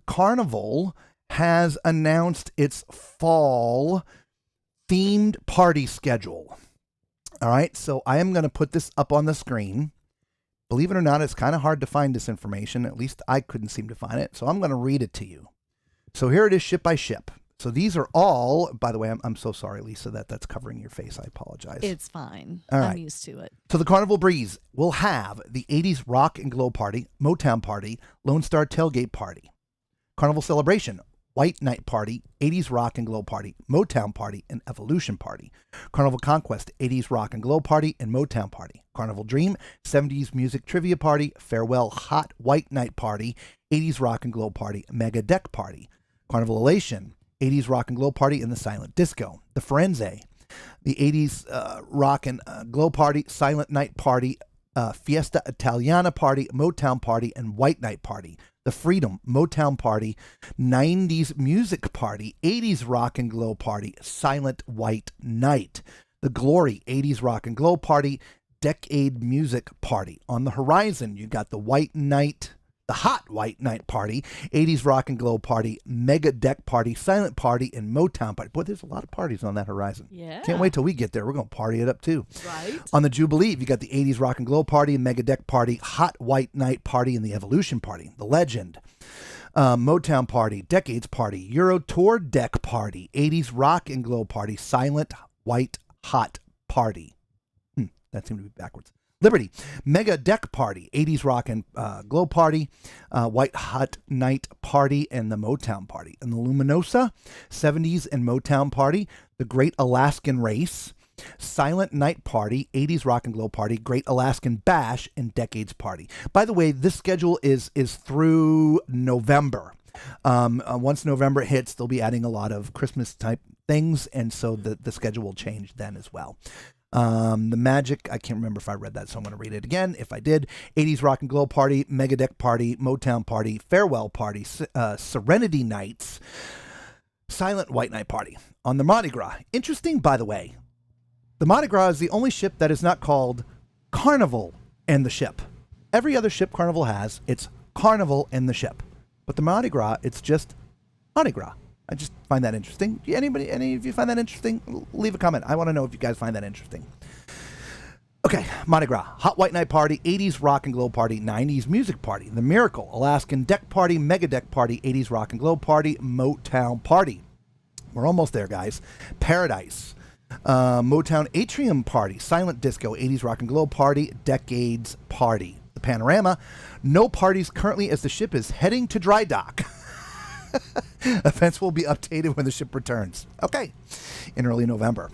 Carnival has announced its fall themed party schedule. All right, so I am going to put this up on the screen. Believe it or not, it's kind of hard to find this information. At least I couldn't seem to find it. So I'm going to read it to you. So here it is, ship by ship. So these are all, by the way, I'm so sorry, Lisa, that's covering your face. I apologize. It's fine. All right. I'm used to it. So the Carnival Breeze will have the 80s Rock and Glow Party, Motown Party, Lone Star Tailgate Party. Carnival Celebration, White Night Party, 80s Rock and Glow Party, Motown Party, and Evolution Party. Carnival Conquest, 80s Rock and Glow Party, and Motown Party. Carnival Dream, 70s Music Trivia Party, Farewell Hot White Night Party, 80s Rock and Glow Party, Mega Deck Party. Carnival Elation, 80s Rock and Glow Party, and the Silent Disco. The Firenze, the 80s Rock and Glow Party, Silent Night Party, Fiesta Italiana Party, Motown Party, and White Night Party. The Freedom, Motown Party, 90s Music Party, 80s Rock and Glow Party, Silent White Night. The Glory, 80s Rock and Glow Party, Decade Music Party. On the horizon, you got the White Night the Hot White Night Party, 80s Rock and Glow Party, Mega Deck Party, Silent Party, and Motown Party. Boy, there's a lot of parties on that horizon. Yeah. Can't wait till we get there. We're going to party it up too. Right. On the Jubilee, you got the 80s Rock and Glow Party, Mega Deck Party, Hot White Night Party, and the Evolution Party, the Legend. Motown Party, Decades Party, Euro Tour Deck Party, 80s Rock and Glow Party, Silent White Hot Party. That seemed to be backwards. Liberty, Mega Deck Party, 80s Rock and Glow Party, White Hot Night Party, and the Motown Party. And the Luminosa, 70s and Motown Party, the Great Alaskan Race, Silent Night Party, 80s Rock and Glow Party, Great Alaskan Bash, and Decades Party. By the way, this schedule is through November. Once November hits, they'll be adding a lot of Christmas type things, and so the schedule will change then as well. The Magic, I can't remember if I read that, so I'm going to read it again. If I did, 80s Rock and Glow Party, Mega Deck Party, Motown Party, Farewell Party, Serenity Nights, Silent White Night Party. On the Mardi Gras, interesting, by the way, the Mardi Gras is the only ship that is not called Carnival and the ship. Every other ship Carnival has, it's Carnival and the ship. But the Mardi Gras, it's just Mardi Gras. I just find that interesting. Any of you find that interesting? Leave a comment. I want to know if you guys find that interesting. Okay, Mardi Gras, Hot White Night Party, 80s Rock and Glow Party, 90s Music Party, The Miracle, Alaskan Deck Party, Mega Deck Party, 80s Rock and Glow Party, Motown Party. We're almost there, guys. Paradise, Motown Atrium Party, Silent Disco, 80s Rock and Glow Party, Decades Party. The Panorama, no parties currently as the ship is heading to dry dock. Events will be updated when the ship returns. Okay, in early November.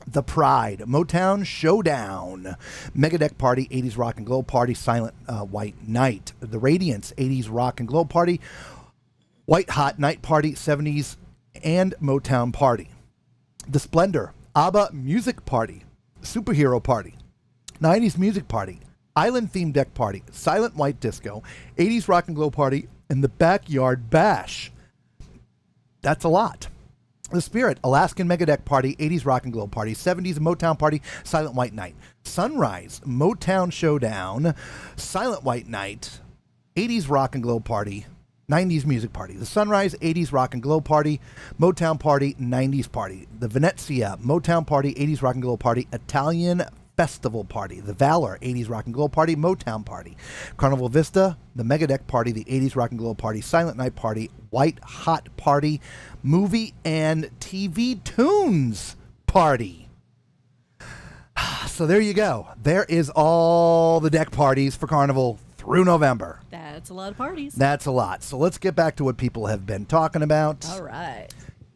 The Pride, Motown Showdown, Megadeck Party, 80s Rock and Glow Party, Silent White Night. The Radiance, 80s Rock and Glow Party, White Hot Night Party, 70s and Motown Party. The Splendor, ABBA Music Party, Superhero Party, 90s Music Party, Island Theme Deck Party, Silent White Disco, 80s Rock and Glow Party, and the Backyard Bash. That's a lot. The Spirit, Alaskan Megadeck Party, 80s Rock and Glow Party, 70s Motown Party, Silent White Night. Sunrise, Motown Showdown, Silent White Night, 80s Rock and Glow Party, 90s Music Party. The Sunrise, 80s Rock and Glow Party, Motown Party, 90s Party. The Venezia, Motown Party, 80s Rock and Glow Party, Italian Festival Party. The Valor, 80s Rock and Glow Party, Motown Party. Carnival Vista, the Megadeck Party, the 80s Rock and Glow Party, Silent Night Party, White Hot Party, Movie and TV Tunes Party. So there you go. There is all the deck parties for Carnival through November. That's a lot of parties. That's a lot. So let's get back to what people have been talking about. All right.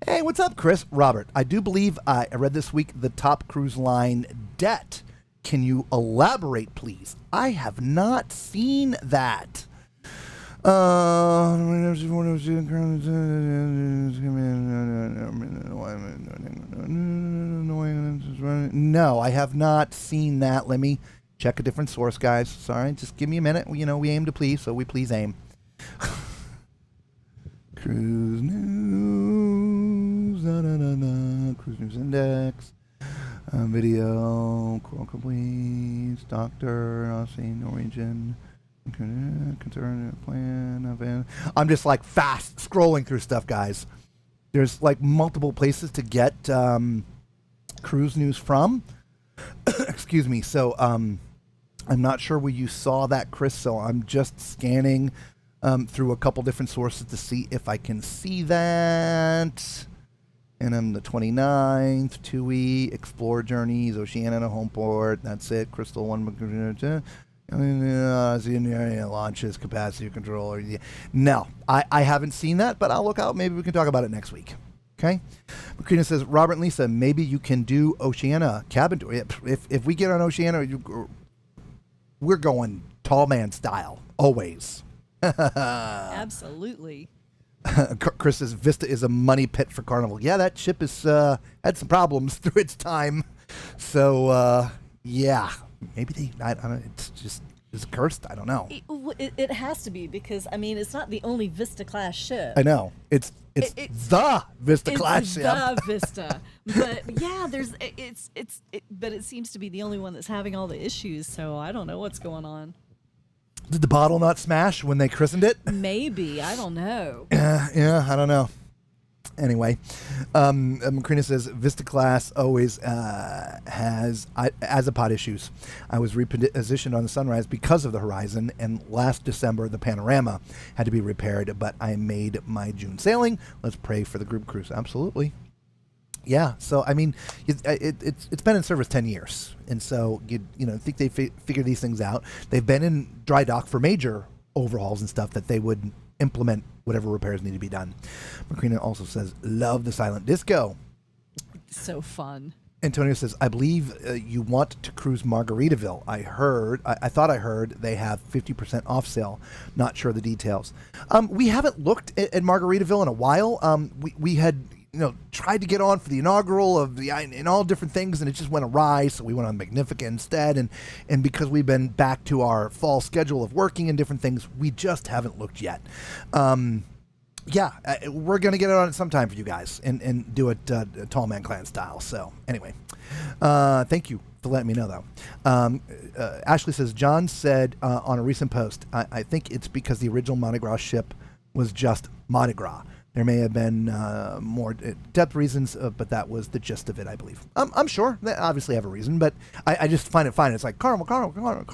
Hey, what's up, Chris? Robert, I do believe I read this week the top cruise line debt. Can you elaborate, please? I have not seen that. No, I have not seen that. Let me check a different source, guys. Sorry, just give me a minute. You know, we aim to please, so we please aim. Cruise news, Cruise News Index, video, quote completes, Doctor, Aussie, Norwegian, concern, plan, event. I'm just like fast scrolling through stuff, guys. There's like multiple places to get cruise news from. Excuse me. So I'm not sure where you saw that, Chris. So I'm just scanning through a couple different sources to see if I can see that. And I'm the 29th, TUI, Explore Journeys, Oceania Homeport. That's it. Crystal One, launches, capacity control. No, I haven't seen that, but I'll look out. Maybe we can talk about it next week. Okay. Macrina says, Robert and Lisa, maybe you can do Oceania cabin tour. If we get on Oceania, we're going tall man style, always. Absolutely. Chris says Vista is a money pit for Carnival. Yeah, that ship has had some problems through its time. So, yeah, maybe I don't know. It's cursed. I don't know. It has to be because, I mean, it's not the only Vista class ship. I know. It's the Vista class ship. The Vista. But yeah, but it seems to be the only one that's having all the issues. So I don't know what's going on. Did the bottle not smash when they christened it? Maybe. I don't know. Yeah, I don't know. Anyway, Macrina says Vista class always has azipod issues. I was repositioned on the Sunrise because of the Horizon, and last December the Panorama had to be repaired, but I made my June sailing. Let's pray for the group cruise. Absolutely. Yeah, so I mean, it's been in service 10 years, and so you think they figure these things out. They've been in dry dock for major overhauls and stuff that they would implement whatever repairs need to be done. Macrina also says, love the silent disco. So fun. Antonio says, I believe you want to cruise Margaritaville. I thought I heard they have 50% off sale. Not sure the details. We haven't looked at Margaritaville in a while. We had tried to get on for the inaugural and all different things, and it just went awry, so we went on Magnifica instead, and because we've been back to our fall schedule of working and different things, we just haven't looked yet. We're going to get it on at some time for you guys and do it Tall Man Clan style. So anyway, thank you for letting me know, though. Ashley says, John said on a recent post, I think it's because the original Mardi Gras ship was just Mardi Gras. There may have been more depth reasons, but that was the gist of it, I believe. I'm sure they obviously have a reason, but I just find it fine. It's like Carnival, Mardi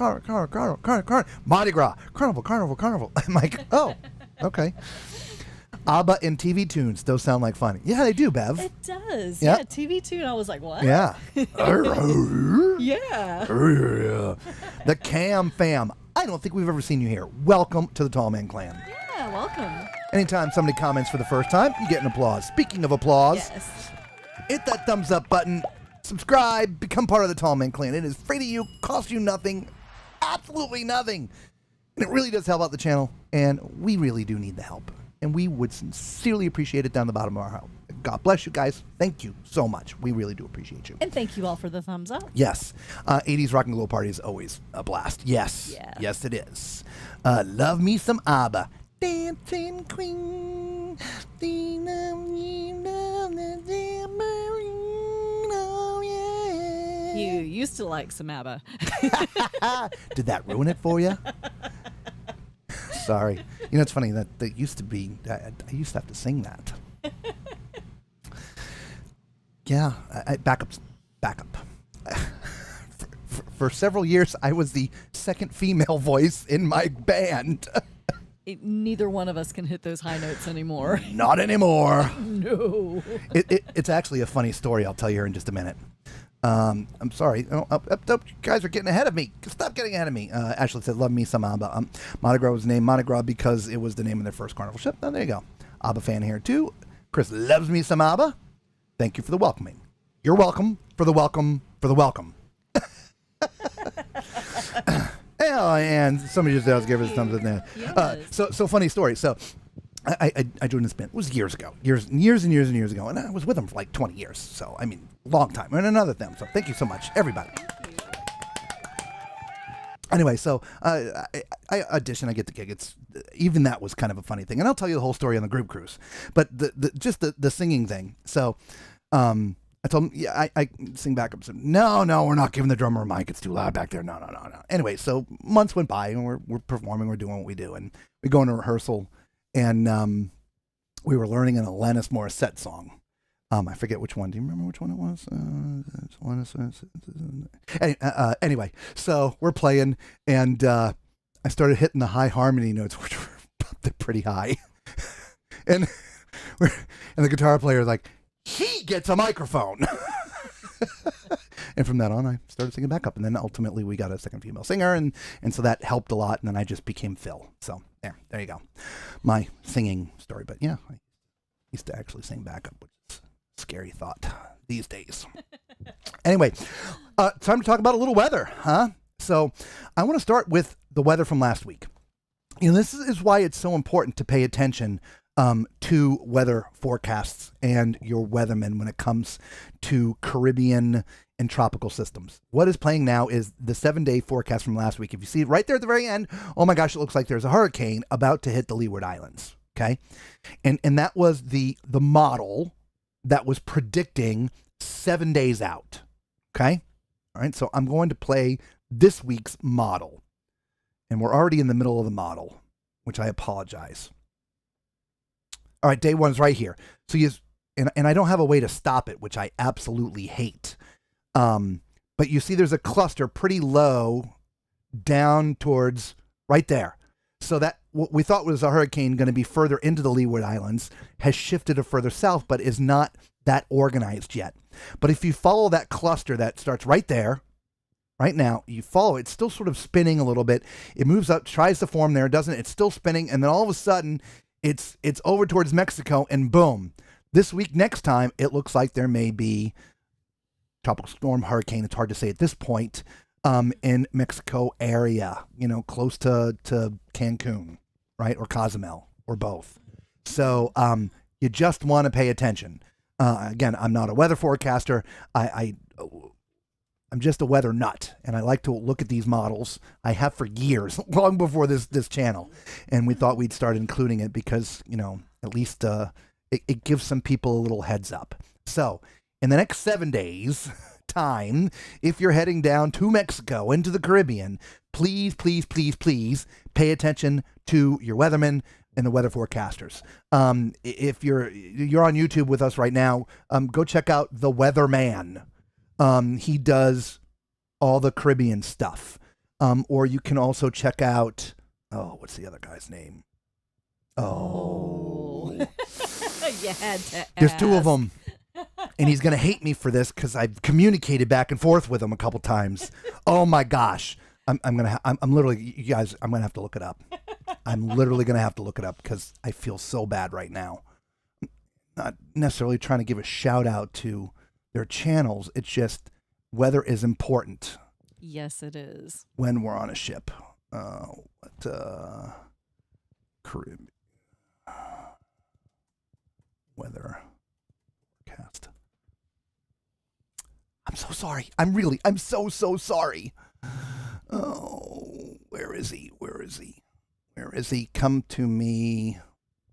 Gras, Carnival. I'm like, oh, okay. ABBA and TV tunes, those sound like fun. Yeah, they do, Bev. It does. Yeah. Yeah, TV tune. I was like, what? Yeah. Yeah. The Cam Fam. I don't think we've ever seen you here. Welcome to the Tall Man Clan. Yeah, welcome. Anytime somebody comments for the first time, you get an applause. Speaking of applause, Yes. hit that thumbs up button, subscribe, become part of the Tall Man Clan. It is free to you, costs you nothing, absolutely nothing. And it really does help out the channel, and we really do need the help. And we would sincerely appreciate it down the bottom of our heart. God bless you guys. Thank you so much. We really do appreciate you. And thank you all for the thumbs up. Yes. 80s Rock and Glow Party is always a blast. Yes. Yeah. Yes, it is. Love me some ABBA. Dancing Queen. You used to like some ABBA. Did that ruin it for you? Sorry. It's funny that used to be, I used to have to sing that. Yeah. Back up. For several years, I was the second female voice in my band. Neither one of us can hit those high notes anymore. Not anymore. No. It's actually a funny story. I'll tell you here in just a minute. I'm sorry. You guys are getting ahead of me. Stop getting ahead of me. Ashley said, love me some ABBA. Mardi Gras was named Mardi Gras because it was the name of their first carnival ship. Oh, there you go. ABBA fan here, too. Chris loves me some ABBA. Thank you for the welcoming. You're welcome for the welcome for the welcome. And somebody just gave us a thumbs up there. Yes. So funny story. So I joined this band. It was years ago. Years and years ago. And I was with them for like 20 years. So, I mean, long time. And another them. So thank you so much, everybody. Anyway, so I audition. I get the gig. Even that was kind of a funny thing. And I'll tell you the whole story on the group cruise. But the singing thing. So I told him, yeah, I sing backup. So, no, we're not giving the drummer a mic. It's too loud back there. No. Anyway, so months went by, and we're performing. We're doing what we do. And we go into rehearsal, and we were learning an Alanis Morissette song. I forget which one. Do you remember which one it was? Anyway, so we're playing, and I started hitting the high harmony notes, which were pretty high. and the guitar player was like, he gets a microphone. And from that on, I started singing back up. And then ultimately we got a second female singer. And so that helped a lot. And then I just became Phil. So there you go. My singing story. But yeah, I used to actually sing back up, which is a scary thought these days. Anyway, time to talk about a little weather, huh? So I want to start with the weather from last week. This is why it's so important to pay attention to weather forecasts and your weathermen when it comes to Caribbean and tropical systems. What is playing now is the 7-day forecast from last week. If you see it right there at the very end, oh my gosh, it looks like there's a hurricane about to hit the Leeward Islands. Okay. And that was the model that was predicting 7 days out. Okay. All right. So I'm going to play this week's model. and we're already in the middle of the model, which I apologize. All right, day one's right here. So and I don't have a way to stop it, which I absolutely hate. But you see there's a cluster pretty low down towards right there. So that what we thought was a hurricane going to be further into the Leeward Islands has shifted to further south, but is not that organized yet. But if you follow that cluster that starts right there, right now, you follow it, it's still sort of spinning a little bit. It moves up, tries to form there, doesn't it? It's still spinning, and then all of a sudden, it's over towards Mexico, and boom. This week, next time, it looks like there may be tropical storm hurricane. It's hard to say at this point, in Mexico area, close to Cancun, right? Or Cozumel, or both. So you just want to pay attention. Again, I'm not a weather forecaster. I'm just a weather nut, and I like to look at these models. I have for years, long before this channel, and we thought we'd start including it because, at least it gives some people a little heads up. So in the next 7 days time, if you're heading down to Mexico, into the Caribbean, please, please, please, please pay attention to your weathermen and the weather forecasters. If you're on YouTube with us right now, go check out the Weatherman. He does all the Caribbean stuff. Or you can also check out, what's the other guy's name? You had to There's two of ask. them. And he's going to hate me for this because I've communicated back and forth with him a couple times. Oh my gosh. I'm literally, you guys, I'm going to have to look it up. I'm literally going to have to look it up because I feel so bad right now. Not necessarily trying to give a shout out to their channels. It's just weather is important. Yes, it is. When we're on a ship. Caribbean weather forecast. I'm so sorry. I'm so sorry. Oh, where is he? Where is he? Where is he? Come to me,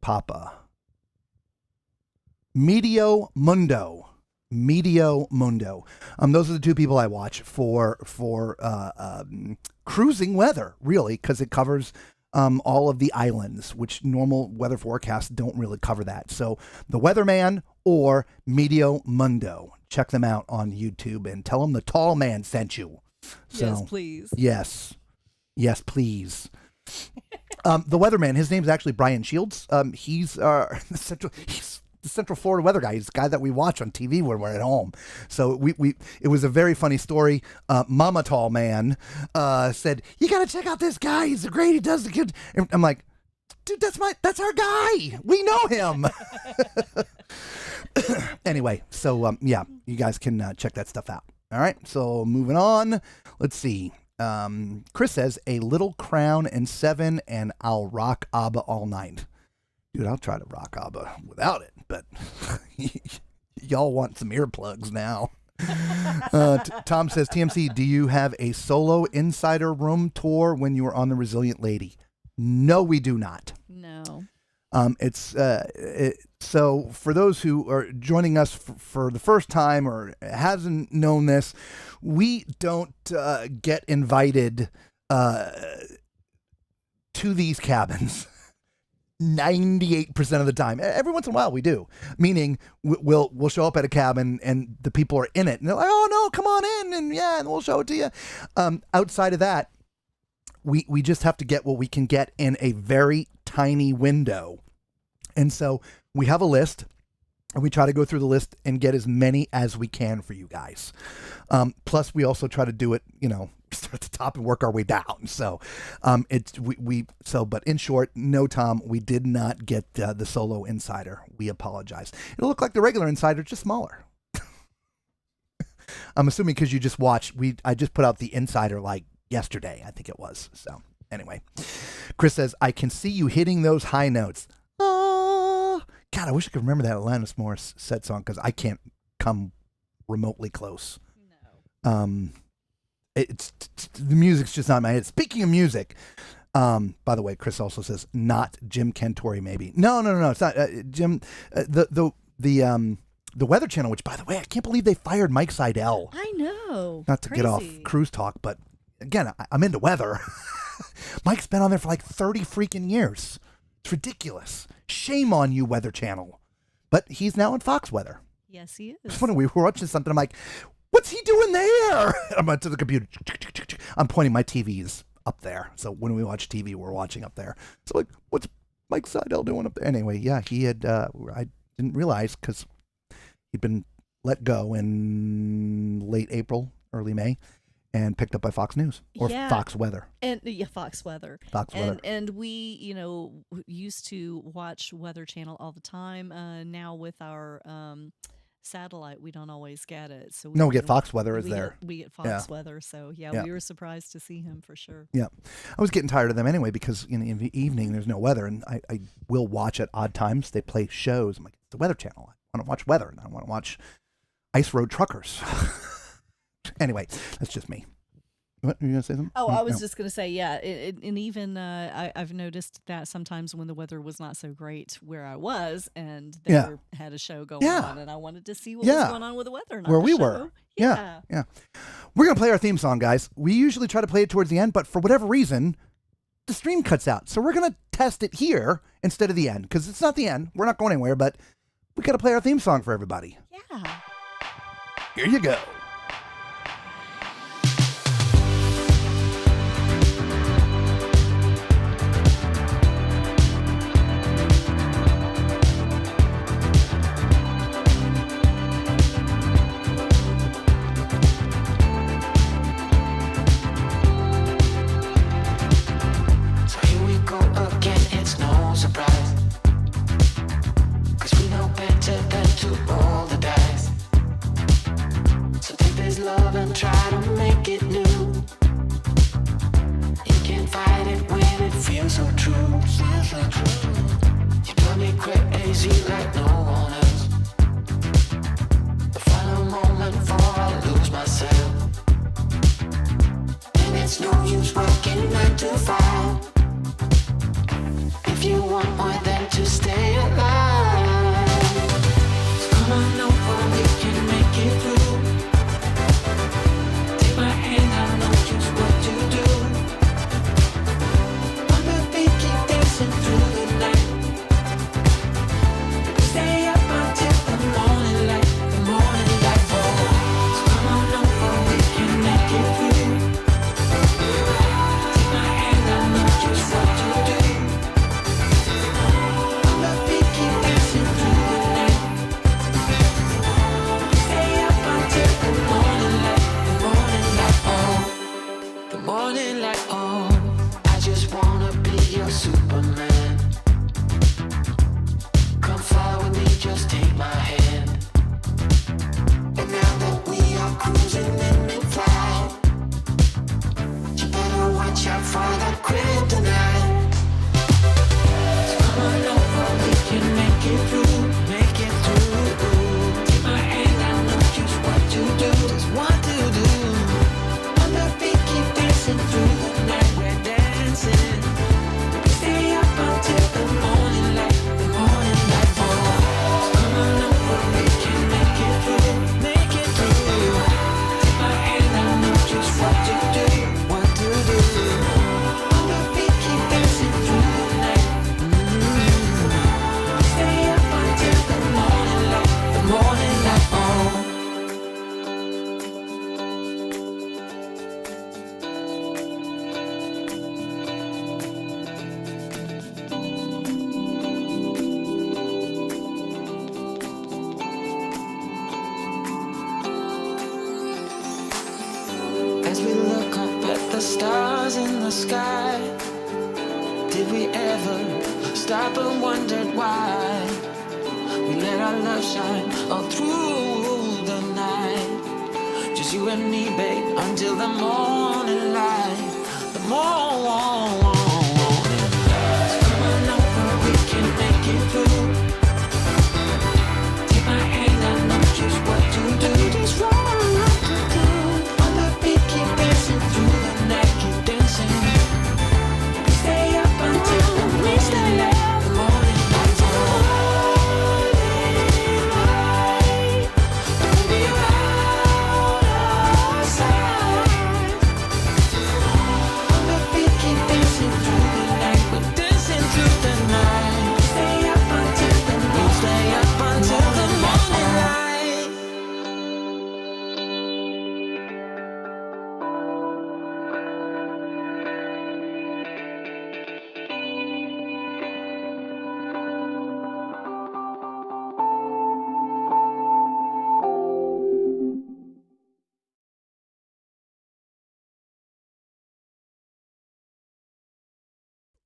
Papa. Medio Mundo. Those are the two people I watch for cruising weather, really, because it covers all of the islands, which normal weather forecasts don't really cover that. So the Weatherman or Medio Mundo. Check them out on YouTube and tell them the tall man sent you. So, yes, please. Yes, please. The Weatherman, his name's actually Brian Shields. He's the Central Florida weather guy. He's the guy that we watch on TV when we're at home. So it was a very funny story. Mama Tall Man said, "You got to check out this guy. He's great. He does the good." And I'm like, "Dude, that's our guy. We know him." Anyway, so yeah, you guys can check that stuff out. All right. So moving on. Let's see. Chris says, "A little Crown and 7, and I'll rock ABBA all night." Dude, I'll try to rock ABBA without it, but y'all want some earplugs now. Tom says, "TMC, do you have a solo insider room tour when you were on the Resilient Lady?" No, we do not. No. So for those who are joining us for the first time or hasn't known this, we don't get invited to these cabins 98% of the time. Every once in a while we do, meaning we'll show up at a cabin and the people are in it and they're like, "Oh no, come on in," and we'll show it to you. Outside of that, we just have to get what we can get in a very tiny window. And so we have a list and we try to go through the list and get as many as we can for you guys. Plus we also try to do it, start at the top and work our way down. So, but in short, no, Tom, we did not get the solo insider. We apologize. It'll look like the regular insider, just smaller. I'm assuming because you just watched, I just put out the insider like yesterday, I think it was. So anyway, Chris says, "I can see you hitting those high notes." Oh, God, I wish I could remember that Alanis Morissette song because I can't come remotely close. No. It's the music's just not in my head. Speaking of music, by the way, Chris also says not Jim Cantori, maybe. No, it's not Jim. The Weather Channel, which by the way, I can't believe they fired Mike Seidel. I know. Not to get off cruise talk, but again, I'm into weather. Mike's been on there for like 30 freaking years. It's ridiculous. Shame on you, Weather Channel. But he's now in Fox Weather. Yes, he is. It's funny, we were watching something. I'm like, what's he doing there? I'm up to the computer. I'm pointing my TVs up there. So when we watch TV, we're watching up there. So like, what's Mike Seidel doing up there? Anyway, yeah, he had, I didn't realize because he'd been let go in late April, early May, and picked up by Fox News or Fox Weather. And Fox Weather. Fox Weather. And we, used to watch Weather Channel all the time. Now with our satellite, we don't always get it. So we get Fox Weather is there. We get Fox Weather. So we were surprised to see him for sure. Yeah. I was getting tired of them anyway because in the evening there's no weather, and I will watch at odd times. They play shows. I'm like, it's the Weather Channel. I want to watch weather, and I want to watch Ice Road Truckers. Anyway, that's just me. What, were you going to say something? Oh, I was just going to say, and even I've noticed that sometimes when the weather was not so great where I was, and they had a show going on, and I wanted to see what was going on with the weather. Where we were. Yeah. We're going to play our theme song, guys. We usually try to play it towards the end, but for whatever reason, the stream cuts out. So we're going to test it here instead of the end, because it's not the end. We're not going anywhere, but we got to play our theme song for everybody. Yeah. Here you go.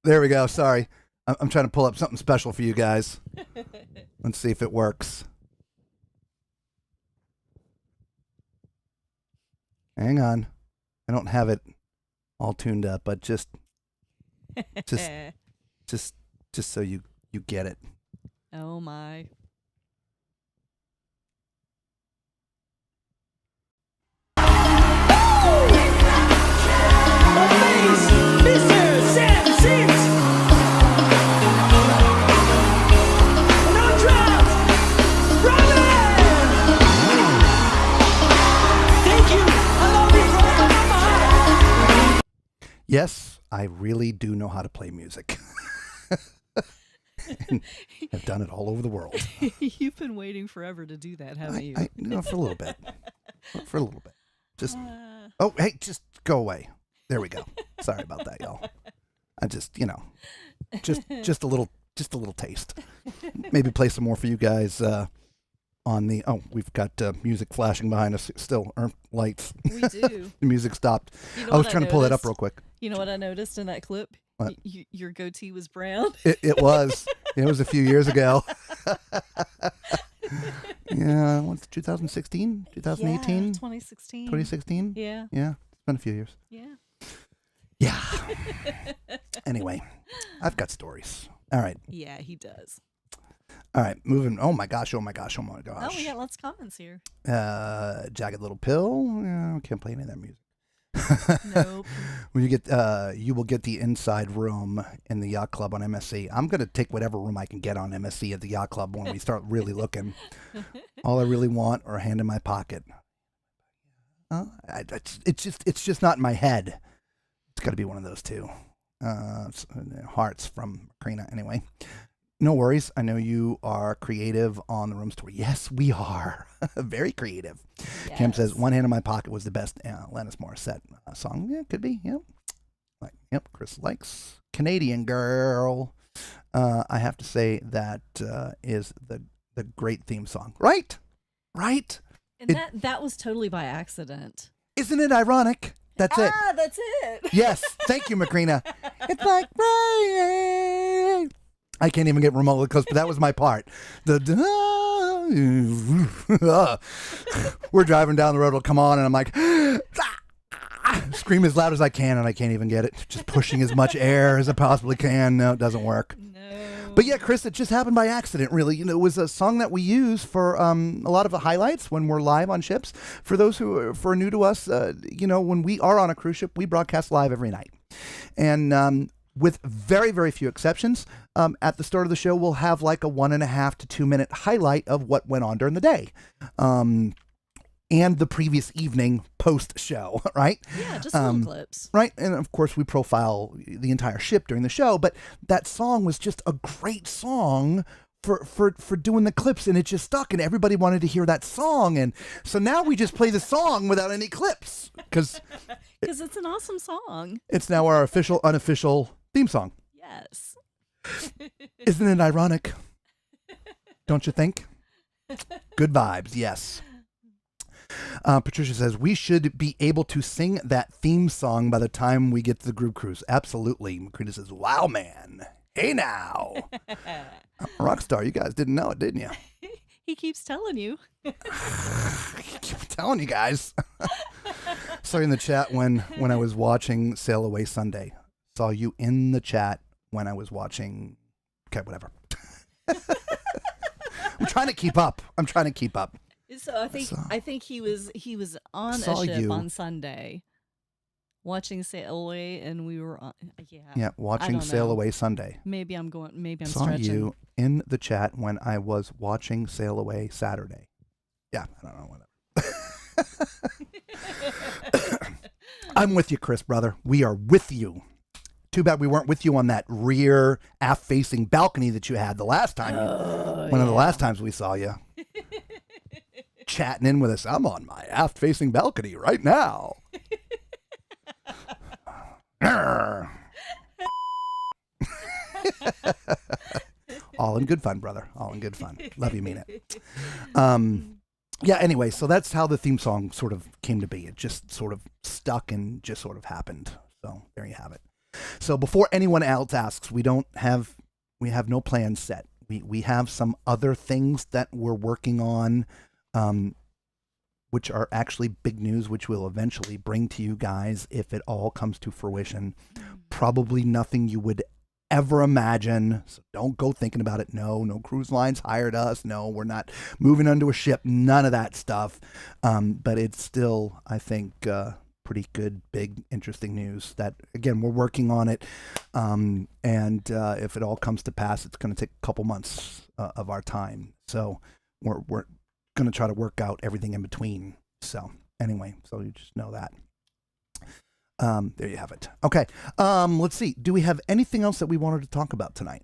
There we go. Sorry. I'm trying to pull up something special for you guys. Let's see if it works. Hang on. I don't have it all tuned up, but just so you get it. Oh my. Yes, I really do know how to play music. And I've done it all over the world. You've been waiting forever to do that, haven't you? For a little bit. For a little bit. Just oh, hey, just go away. There we go. Sorry about that, y'all. I just, just a little taste. Maybe play some more for you guys on the. Oh, we've got music flashing behind us. Still, lights. We do. The music stopped. I was trying to pull that up real quick. You know what I noticed in that clip? What? Your goatee was brown. It was. It was a few years ago. Yeah, what's 2016? 2018? Yeah, 2016. 2016? Yeah. Yeah, it's been a few years. Yeah. Yeah. Anyway, I've got stories. All right. Yeah, he does. All right, moving. Oh my gosh. Oh, we got lots of comments here. Jagged Little Pill. Yeah, can't play any of that music. Nope. When you will get the inside room in the yacht club on MSC. I'm gonna take whatever room I can get on MSC at the yacht club when we start really looking. All I really want are a hand in my pocket. It's just not in my head. It's got to be one of those two. Hearts from Karina. Anyway, no worries. I know you are creative on the room story. Yes, we are. Very creative. Yes. Cam says, One Hand in My Pocket was the best Alanis Morissette song. Yeah, could be. Yep. Yep. Chris likes Canadian Girl. I have to say that is the great theme song. Right? And that was totally by accident. Isn't it ironic? That's it. That's it. Yes. Thank you, Macrina. It's like rain. I can't even get remotely close, but that was my part. We're driving down the road, it'll come on, and I'm like, scream as loud as I can, and I can't even get it. Just pushing as much air as I possibly can. No, it doesn't work. No. But yeah, Chris, it just happened by accident, really. It was a song that we use for a lot of the highlights when we're live on ships. For those who are new to us, when we are on a cruise ship, we broadcast live every night. And with very, very few exceptions, at the start of the show, we'll have like a 1.5 to 2 minute highlight of what went on during the day. And the previous evening post-show, right? Yeah, just little clips. Right, and of course we profile the entire ship during the show, but that song was just a great song for doing the clips, and it just stuck, and everybody wanted to hear that song, and so now we just play the song without any clips, because it's an awesome song. It's now our official, unofficial theme song. Yes. Isn't it ironic? Don't you think? Good vibes, yes. Patricia says, we should be able to sing that theme song by the time we get to the group cruise. Absolutely. Macrina says, wow, man. Hey, now. I'm a rock star. You guys didn't know it, didn't you? He keeps telling you. I keep telling you guys. Saw you in the chat when I was watching Sail Away Sunday. Saw you in the chat when I was watching. Okay, whatever. I'm trying to keep up. So I think he was on a ship on Sunday, watching Sail Away, and we were on. Yeah, watching Sail Away Sunday. Maybe I'm saw stretching. Saw you in the chat when I was watching Sail Away Saturday. Yeah, I don't know whatever. I'm with you, Chris, brother. We are with you. Too bad we weren't with you on that rear aft-facing balcony that you had the last time. One of the last times we saw you. Chatting in with us. I'm on my aft-facing balcony right now. All in good fun, brother. All in good fun. Love you, mean it. Yeah, anyway, so that's how the theme song sort of came to be. It just sort of stuck and just sort of happened. So there you have it. So before anyone else asks, we have no plans set. We have some other things that we're working on, which are actually big news, which we'll eventually bring to you guys if it all comes to fruition. Probably nothing you would ever imagine. So don't go thinking about it. No cruise lines hired us. No, we're not moving onto a ship. None of that stuff. But it's still, I think, pretty good, big, interesting news that, again, we're working on it. And if it all comes to pass, it's going to take a couple months of our time. So we're going to try to work out everything in between. So anyway, so you just know that. There you have it. Okay. Let's see. Do we have anything else that we wanted to talk about tonight?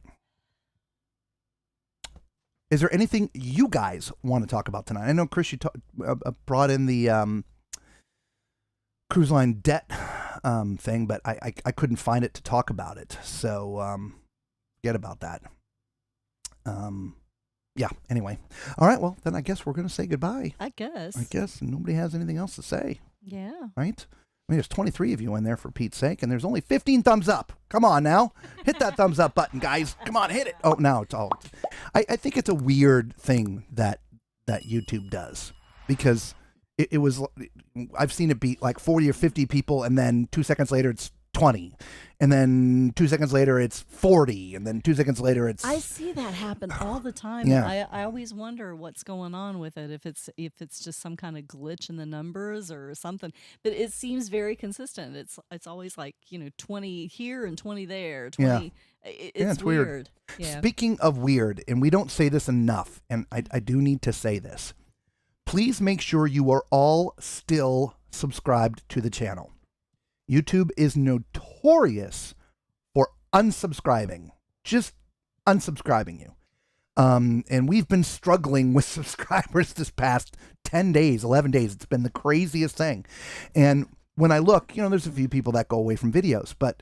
Is there anything you guys want to talk about tonight? I know, Chris, you brought in the cruise line debt thing, but I couldn't find it to talk about it. So forget about that. Yeah, anyway. All right, well, then I guess we're going to say goodbye. I guess nobody has anything else to say. Yeah. Right? I mean, there's 23 of you in there, for Pete's sake, and there's only 15 thumbs up. Come on now. Hit that thumbs up button, guys. Come on, hit it. Oh, now it's all... I think it's a weird thing that YouTube does, because it was... I've seen it beat like 40 or 50 people, and then 2 seconds later it's 20. And then 2 seconds later it's 40. And then 2 seconds later it's... I see that happen all the time. Yeah. I always wonder what's going on with it, if it's just some kind of glitch in the numbers or something. But it seems very consistent. It's always like, 20 here and 20 there. 20. Yeah. It's weird. Yeah. Speaking of weird, and we don't say this enough, and I do need to say this. Please make sure you are all still subscribed to the channel. YouTube is notorious for unsubscribing, just unsubscribing you. And we've been struggling with subscribers this past 10 days, 11 days. It's been the craziest thing. And when I look, there's a few people that go away from videos, but,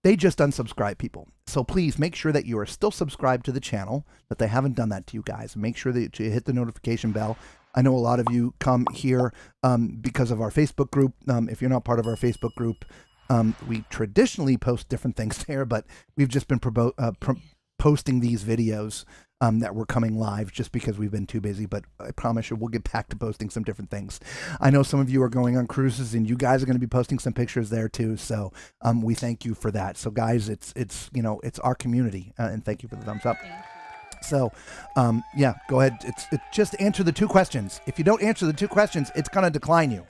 they just unsubscribe people. So please make sure that you are still subscribed to the channel, that they haven't done that to you guys. Make sure that you hit the notification bell. I know a lot of you come here because of our Facebook group. If you're not part of our Facebook group, we traditionally post different things there, but we've just been posting these videos that were coming live just because we've been too busy. But I promise you, we'll get back to posting some different things. I know some of you are going on cruises, and you guys are going to be posting some pictures there too. So we thank you for that. So guys, it's our community, and thank you for the thumbs up. So, yeah, go ahead. It's just answer the 2 questions. If you don't answer the 2 questions, it's going to decline you.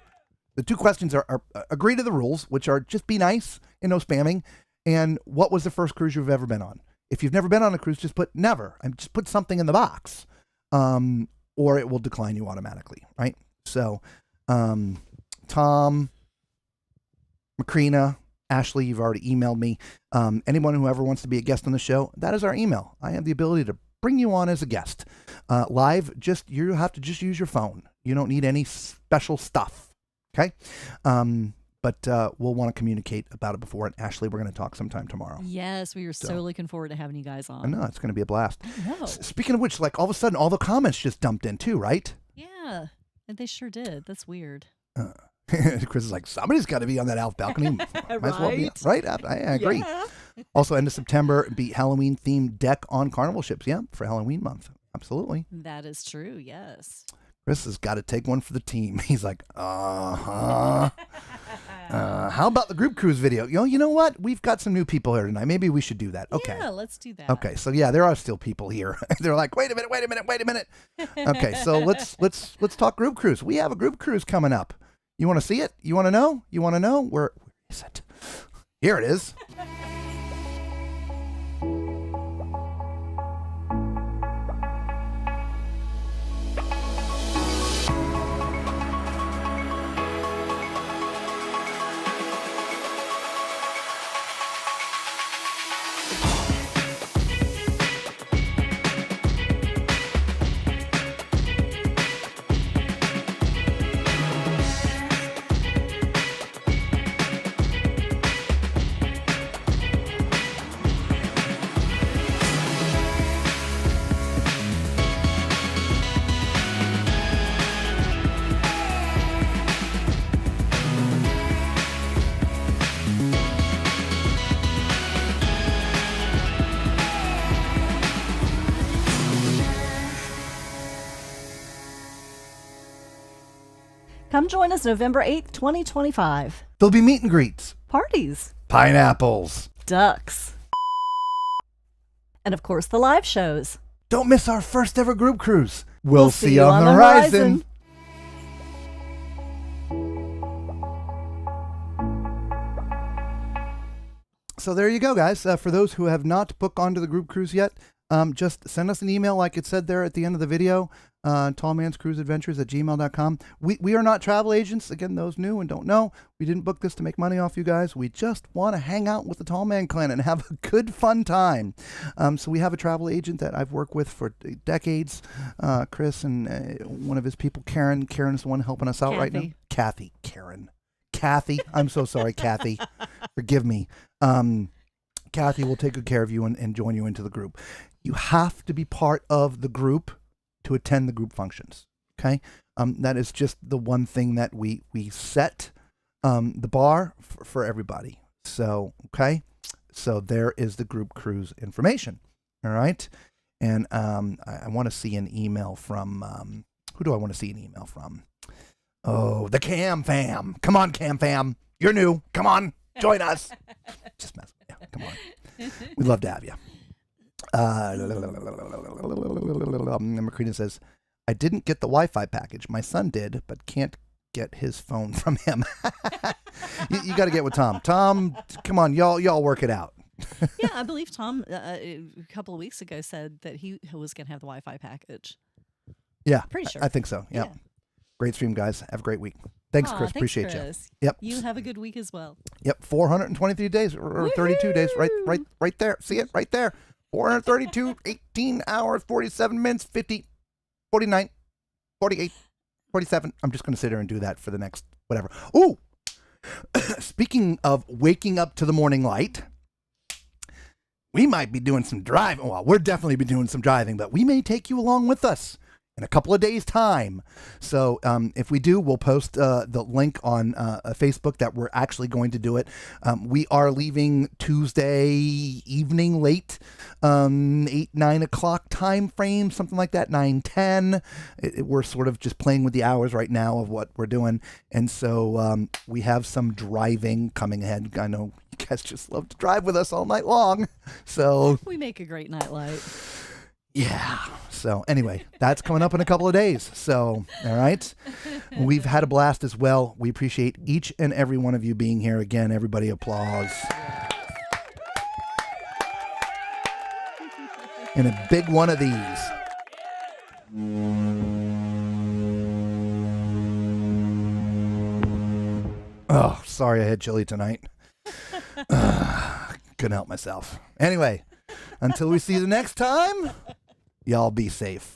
The 2 questions are agree to the rules, which are just be nice and no spamming. And what was the first cruise you've ever been on? If you've never been on a cruise, just put never, and just put something in the box, or it will decline you automatically, right? So, Tom, Macrina, Ashley, you've already emailed me. Anyone who ever wants to be a guest on the show, that is our email. I have the ability to bring you on as a guest. Live, you have to just use your phone. You don't need any special stuff, okay? But we'll want to communicate about it before. And Ashley, we're going to talk sometime tomorrow. Yes, we are so looking forward to having you guys on. I know, it's going to be a blast. I know. Speaking of which, like all of a sudden, all the comments just dumped in too, right? Yeah, and they sure did. That's weird. Chris is like, somebody's got to be on that Alf balcony. Might as well be, right? I agree. Yeah. Also, end of September, be Halloween-themed deck on Carnival ships. Yeah, for Halloween month. Absolutely. That is true, yes. Chris has got to take one for the team. He's like, how about the group cruise video? You know what? We've got some new people here tonight. Maybe we should do that. Okay. Yeah, let's do that. Okay, so yeah, there are still people here. They're like, wait a minute. Okay, so let's talk group cruise. We have a group cruise coming up. You want to see it? You want to know? Where is it? Here it is. Come join us November 8th, 2025. There'll be meet and greets. Parties. Pineapples. Ducks. And of course, the live shows. Don't miss our first ever group cruise. We'll see you on the horizon. So there you go, guys. For those who have not booked onto the group cruise yet, just send us an email like it said there at the end of the video, tallmanscruiseadventures@gmail.com. We are not travel agents. Again, those new and don't know, we didn't book this to make money off you guys. We just want to hang out with the Tall Man Clan and have a good, fun time. So we have a travel agent that I've worked with for decades, Chris, and one of his people, Karen. Karen's the one helping us out right now. Kathy. I'm so sorry, Kathy. Forgive me. Kathy will take good care of you and join you into the group. You have to be part of the group to attend the group functions. Okay. That is just the one thing that we set the bar for everybody. So, okay. So there is the group cruise information. All right. And I want to see an email from, who do I want to see an email from? Oh, the Cam Fam. Come on, Cam Fam. You're new. Come on. Join us. Just mess with you. Come on. We'd love to have you. Macrina says, I didn't get the Wi-Fi package. My son did, but can't get his phone from him. You got to get with Tom. Tom, come on. Y'all work it out. Yeah, I believe Tom a couple of weeks ago said that he was going to have the Wi-Fi package. Yeah. Pretty sure. I think so. Yeah. Great stream, guys. Have a great week. Thanks, Chris. Appreciate you. Yep. You have a good week as well. Yep. 423 days or 32 days. Right there. See it right there. 432, 18 hours, 47 minutes, 50, 49, 48, 47. I'm just going to sit here and do that for the next whatever. Ooh. Speaking of waking up to the morning light, we might be doing some driving. Well, we're definitely be doing some driving, but we may take you along with us in a couple of days' time. So if we do, we'll post the link on Facebook that we're actually going to do it. We are leaving Tuesday evening late, 8, 9 o'clock time frame, something like that, 9, 10. We're sort of just playing with the hours right now of what we're doing. And so we have some driving coming ahead. I know you guys just love to drive with us all night long. So we make a great nightlight. Yeah. So anyway, that's coming up in a couple of days. So, all right. We've had a blast as well. We appreciate each and every one of you being here. Again, everybody applause. And a big one of these. Oh, sorry I had chili tonight. Couldn't help myself. Anyway, until we see you the next time, y'all be safe.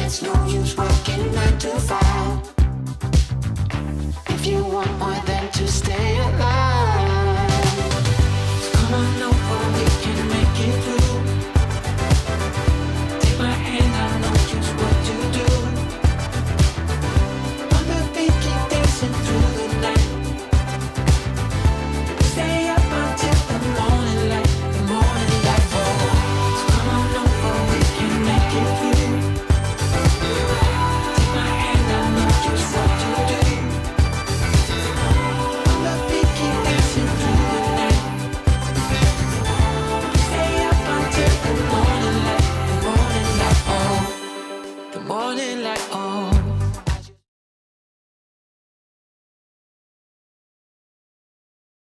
it's no use working 9 to 5. If you want more than to stay alive.